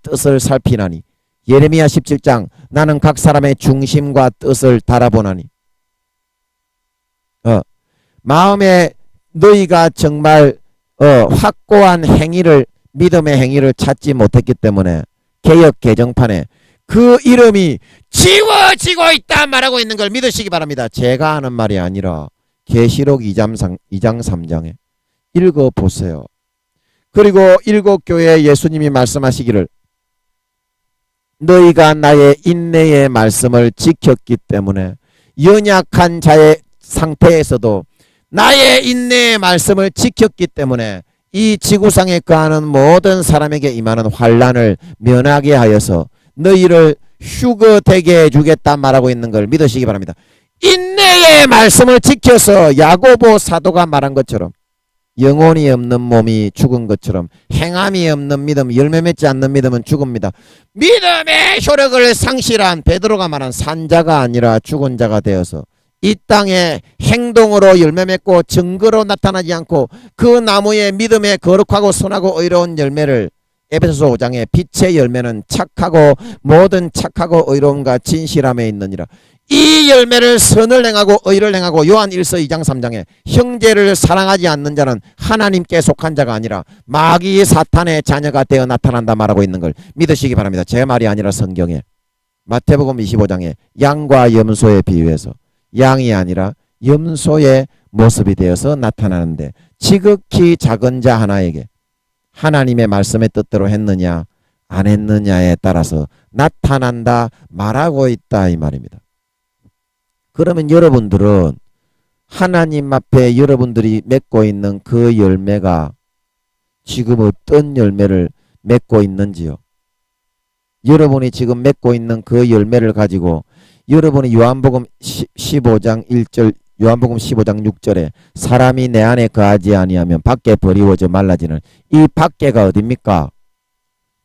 뜻을 살피나니, 예레미야 17장 나는 각 사람의 중심과 뜻을 달아보나니, 마음에 너희가 정말 확고한 행위를, 믿음의 행위를 찾지 못했기 때문에 개역 개정판에 그 이름이 지워지고 있다 말하고 있는 걸 믿으시기 바랍니다. 제가 하는 말이 아니라 계시록 2장 3장에 읽어보세요. 그리고 일곱 교회에 예수님이 말씀하시기를 너희가 나의 인내의 말씀을 지켰기 때문에 연약한 자의 상태에서도 나의 인내의 말씀을 지켰기 때문에 이 지구상에 거하는 모든 사람에게 임하는 환난을 면하게 하여서 너희를 휴거되게 해주겠다 말하고 있는 걸 믿으시기 바랍니다. 인내의 말씀을 지켜서 야고보 사도가 말한 것처럼 영혼이 없는 몸이 죽은 것처럼 행함이 없는 믿음, 열매 맺지 않는 믿음은 죽습니다. 믿음의 효력을 상실한 베드로가 말한 산자가 아니라 죽은 자가 되어서 이 땅에 행동으로 열매 맺고 증거로 나타나지 않고 그 나무의 믿음의 거룩하고 선하고 의로운 열매를, 에베소서 5장의 빛의 열매는 착하고 모든 착하고 의로움과 진실함에 있느니라. 이 열매를 선을 행하고 의를 행하고 요한 1서 2장 3장에 형제를 사랑하지 않는 자는 하나님께 속한 자가 아니라 마귀 사탄의 자녀가 되어 나타난다 말하고 있는 걸 믿으시기 바랍니다. 제 말이 아니라 성경에 마태복음 25장에 양과 염소에 비유해서 양이 아니라 염소의 모습이 되어서 나타나는데 지극히 작은 자 하나에게 하나님의 말씀의 뜻대로 했느냐 안 했느냐에 따라서 나타난다 말하고 있다 이 말입니다. 그러면 여러분들은 하나님 앞에 여러분들이 맺고 있는 그 열매가 지금 어떤 열매를 맺고 있는지요? 여러분이 지금 맺고 있는 그 열매를 가지고 여러분이 요한복음 15장 1절, 요한복음 15장 6절에 사람이 내 안에 거하지 아니하면 밖에 버리워져 말라지는 이 밖에가 어딥니까?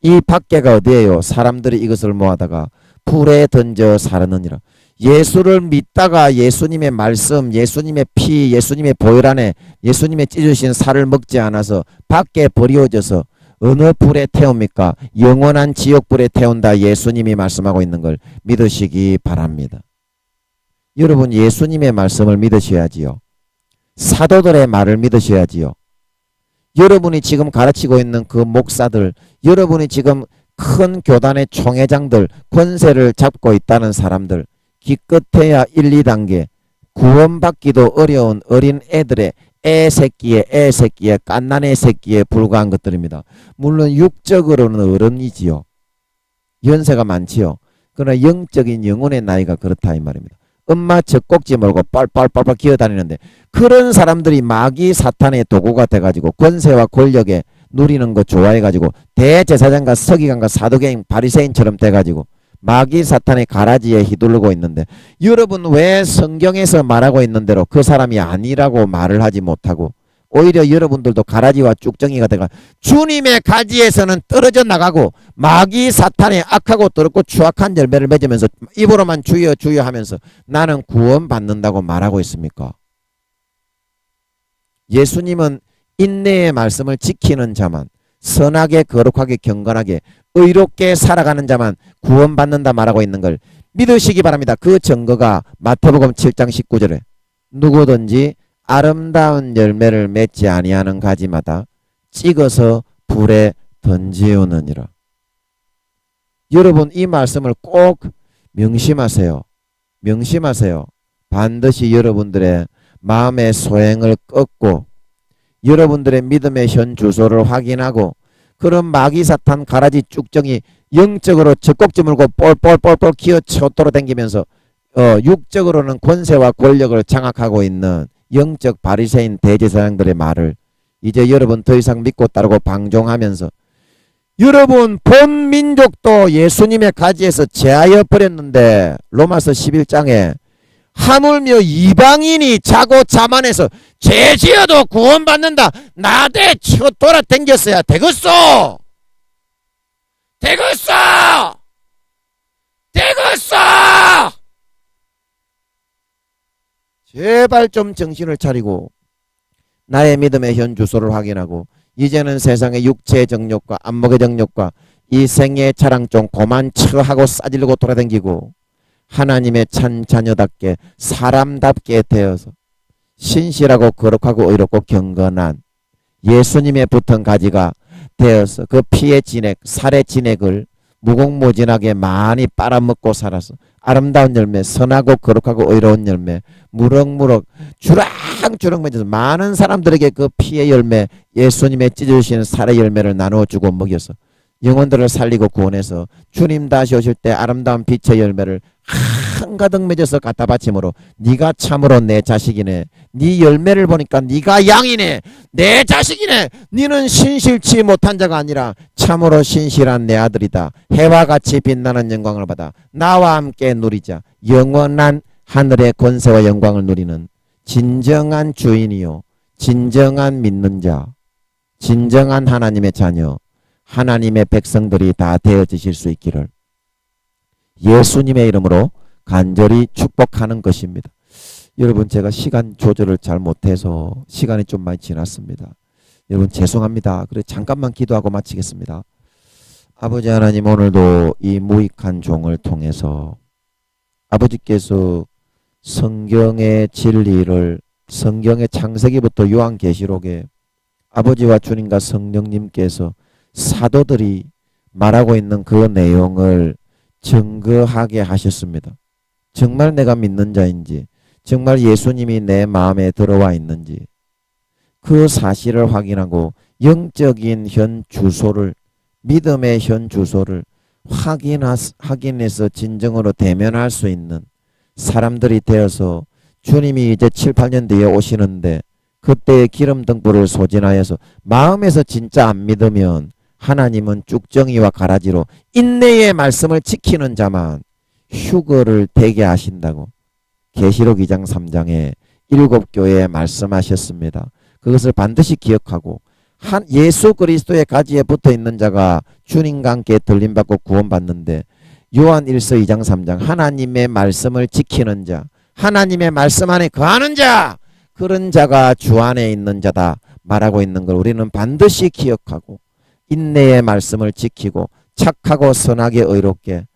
이 밖에가 어디예요? 사람들이 이것을 모아다가 불에 던져 사르느니라. 예수를 믿다가 예수님의 말씀, 예수님의 피, 예수님의 보혈 안에 예수님의 찢으신 살을 먹지 않아서 밖에 버리워져서 어느 불에 태웁니까? 영원한 지옥불에 태운다 예수님이 말씀하고 있는 걸 믿으시기 바랍니다. 여러분 예수님의 말씀을 믿으셔야지요. 사도들의 말을 믿으셔야지요. 여러분이 지금 가르치고 있는 그 목사들, 여러분이 지금 큰 교단의 총회장들, 권세를 잡고 있다는 사람들, 기껏해야 1, 2단계 구원받기도 어려운 어린 애들의 애새끼의 갓난애 새끼에 불과한 것들입니다. 물론 육적으로는 어른이지요. 연세가 많지요. 그러나 영적인 영혼의 나이가 그렇다 이 말입니다. 엄마 젖꼭지 몰고 뻘뻘뻘뻘 기어다니는데 그런 사람들이 마귀 사탄의 도구가 돼가지고 권세와 권력에 누리는 거 좋아해가지고 대제사장과 서기관과 사두개인 바리새인처럼 돼가지고 마귀 사탄의 가라지에 휘둘르고 있는데 여러분 왜 성경에서 말하고 있는 대로 그 사람이 아니라고 말을 하지 못하고 오히려 여러분들도 가라지와 쭉정이가 돼가 주님의 가지에서는 떨어져 나가고 마귀 사탄의 악하고 더럽고 추악한 열매를 맺으면서 입으로만 주여 주여 하면서 나는 구원받는다고 말하고 있습니까? 예수님은 인내의 말씀을 지키는 자만, 선하게 거룩하게 경건하게 의롭게 살아가는 자만 구원받는다 말하고 있는 걸 믿으시기 바랍니다. 그 증거가 마태복음 7장 19절에 누구든지 아름다운 열매를 맺지 아니하는 가지마다 찍어서 불에 던지우느니라. 여러분 이 말씀을 꼭 명심하세요. 명심하세요. 반드시 여러분들의 마음의 소행을 꺾고 여러분들의 믿음의 현 주소를 확인하고 그런 마귀 사탄 가라지 쭉정이 영적으로 젖꼭지 물고 뻘뻘뻘뻘 기어 초도로 댕기면서 육적으로는 권세와 권력을 장악하고 있는 영적 바리새인 대제사장들의 말을 이제 여러분 더 이상 믿고 따르고 방종하면서 여러분 본 민족도 예수님의 가지에서 제하여 버렸는데 로마서 11장에 하물며 이방인이 자고 자만해서 죄지어도 구원받는다 나대 치고 돌아댕겼어야 되겠어. 되겠어. 제발 좀 정신을 차리고 나의 믿음의 현 주소를 확인하고 이제는 세상의 육체의 정욕과 안목의 정욕과 이 생애의 자랑 좀 그만 처하고 싸지르고 돌아다니고 하나님의 찬 자녀답게 사람답게 되어서 신실하고 거룩하고 의롭고 경건한 예수님의 붙은 가지가 되어서 그 피의 진액, 살의 진액을 무궁무진하게 많이 빨아먹고 살아서 아름다운 열매, 선하고 거룩하고 의로운 열매, 무럭무럭 주렁주렁 맺어서 많은 사람들에게 그 피의 열매, 예수님의 찢어주시는 살의 열매를 나누어주고 먹여서 영혼들을 살리고 구원해서 주님 다시 오실 때 아름다운 빛의 열매를 한가득 맺어서 갖다 바침으로 네가 참으로 내 자식이네. 네 열매를 보니까 네가 양이네. 내 자식이네. 네는 신실치 못한 자가 아니라 참으로 신실한 내 아들이다. 해와 같이 빛나는 영광을 받아 나와 함께 누리자. 영원한 하늘의 권세와 영광을 누리는 진정한 주인이요 진정한 믿는 자, 진정한 하나님의 자녀, 하나님의 백성들이 다 되어지실 수 있기를 예수님의 이름으로 간절히 축복하는 것입니다. 여러분, 제가 시간 조절을 잘 못해서 시간이 좀 많이 지났습니다. 여러분 죄송합니다. 그래 잠깐만 기도하고 마치겠습니다. 아버지 하나님, 오늘도 이 무익한 종을 통해서 아버지께서 성경의 진리를 성경의 창세기부터 요한계시록에 아버지와 주님과 성령님께서 사도들이 말하고 있는 그 내용을 증거하게 하셨습니다. 정말 내가 믿는 자인지, 정말 예수님이 내 마음에 들어와 있는지 그 사실을 확인하고 영적인 현 주소를, 믿음의 현 주소를 확인해서 진정으로 대면할 수 있는 사람들이 되어서 주님이 이제 7, 8년 뒤에 오시는데 그때의 기름 등불을 소진하여서 마음에서 진짜 안 믿으면 하나님은 쭉정이와 가라지로 인내의 말씀을 지키는 자만 휴거를 되게 하신다고 계시록 2장 3장에 7교회에 말씀하셨습니다. 그것을 반드시 기억하고 예수 그리스도의 가지에 붙어있는 자가 주님과 함께 들림받고 구원받는데 요한 1서 2장 3장 하나님의 말씀을 지키는 자, 하나님의 말씀 안에 거하는 자, 그런 자가 주 안에 있는 자다 말하고 있는 걸 우리는 반드시 기억하고 인내의 말씀을 지키고 착하고 선하게 의롭게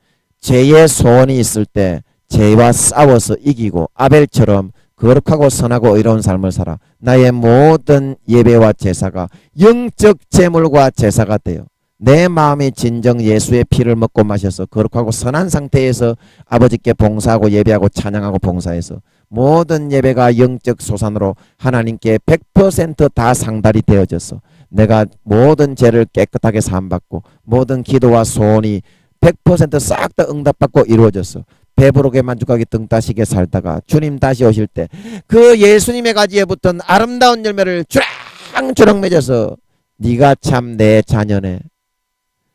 죄의 소원이 있을 때 죄와 싸워서 이기고 아벨처럼 거룩하고 선하고 의로운 삶을 살아 나의 모든 예배와 제사가 영적 제물과 제사가 되어 내 마음이 진정 예수의 피를 먹고 마셔서 거룩하고 선한 상태에서 아버지께 봉사하고 예배하고 찬양하고 봉사해서 모든 예배가 영적 소산으로 하나님께 100% 상달이 되어져서 내가 모든 죄를 깨끗하게 사함받고 모든 기도와 소원이 100% 싹 다 응답받고 이루어졌어. 배부르게 만족하게 등 따시게 살다가 주님 다시 오실 때 그 예수님의 가지에 붙은 아름다운 열매를 주렁주렁 맺어서 네가 참 내 자녀네,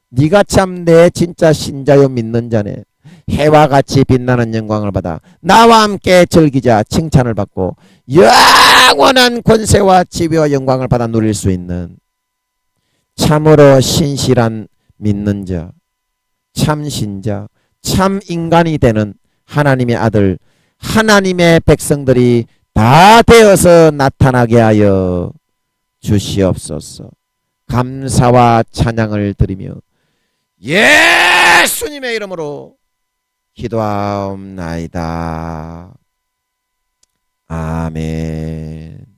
네가 참 내 진짜 신자요 믿는 자네, 해와 같이 빛나는 영광을 받아 나와 함께 즐기자 칭찬을 받고 영원한 권세와 지배와 영광을 받아 누릴 수 있는 참으로 신실한 믿는 자, 참 신자, 참 인간이 되는 하나님의 아들, 하나님의 백성들이 다 되어서 나타나게 하여 주시옵소서. 감사와 찬양을 드리며 예수님의 이름으로 기도하옵나이다. 아멘.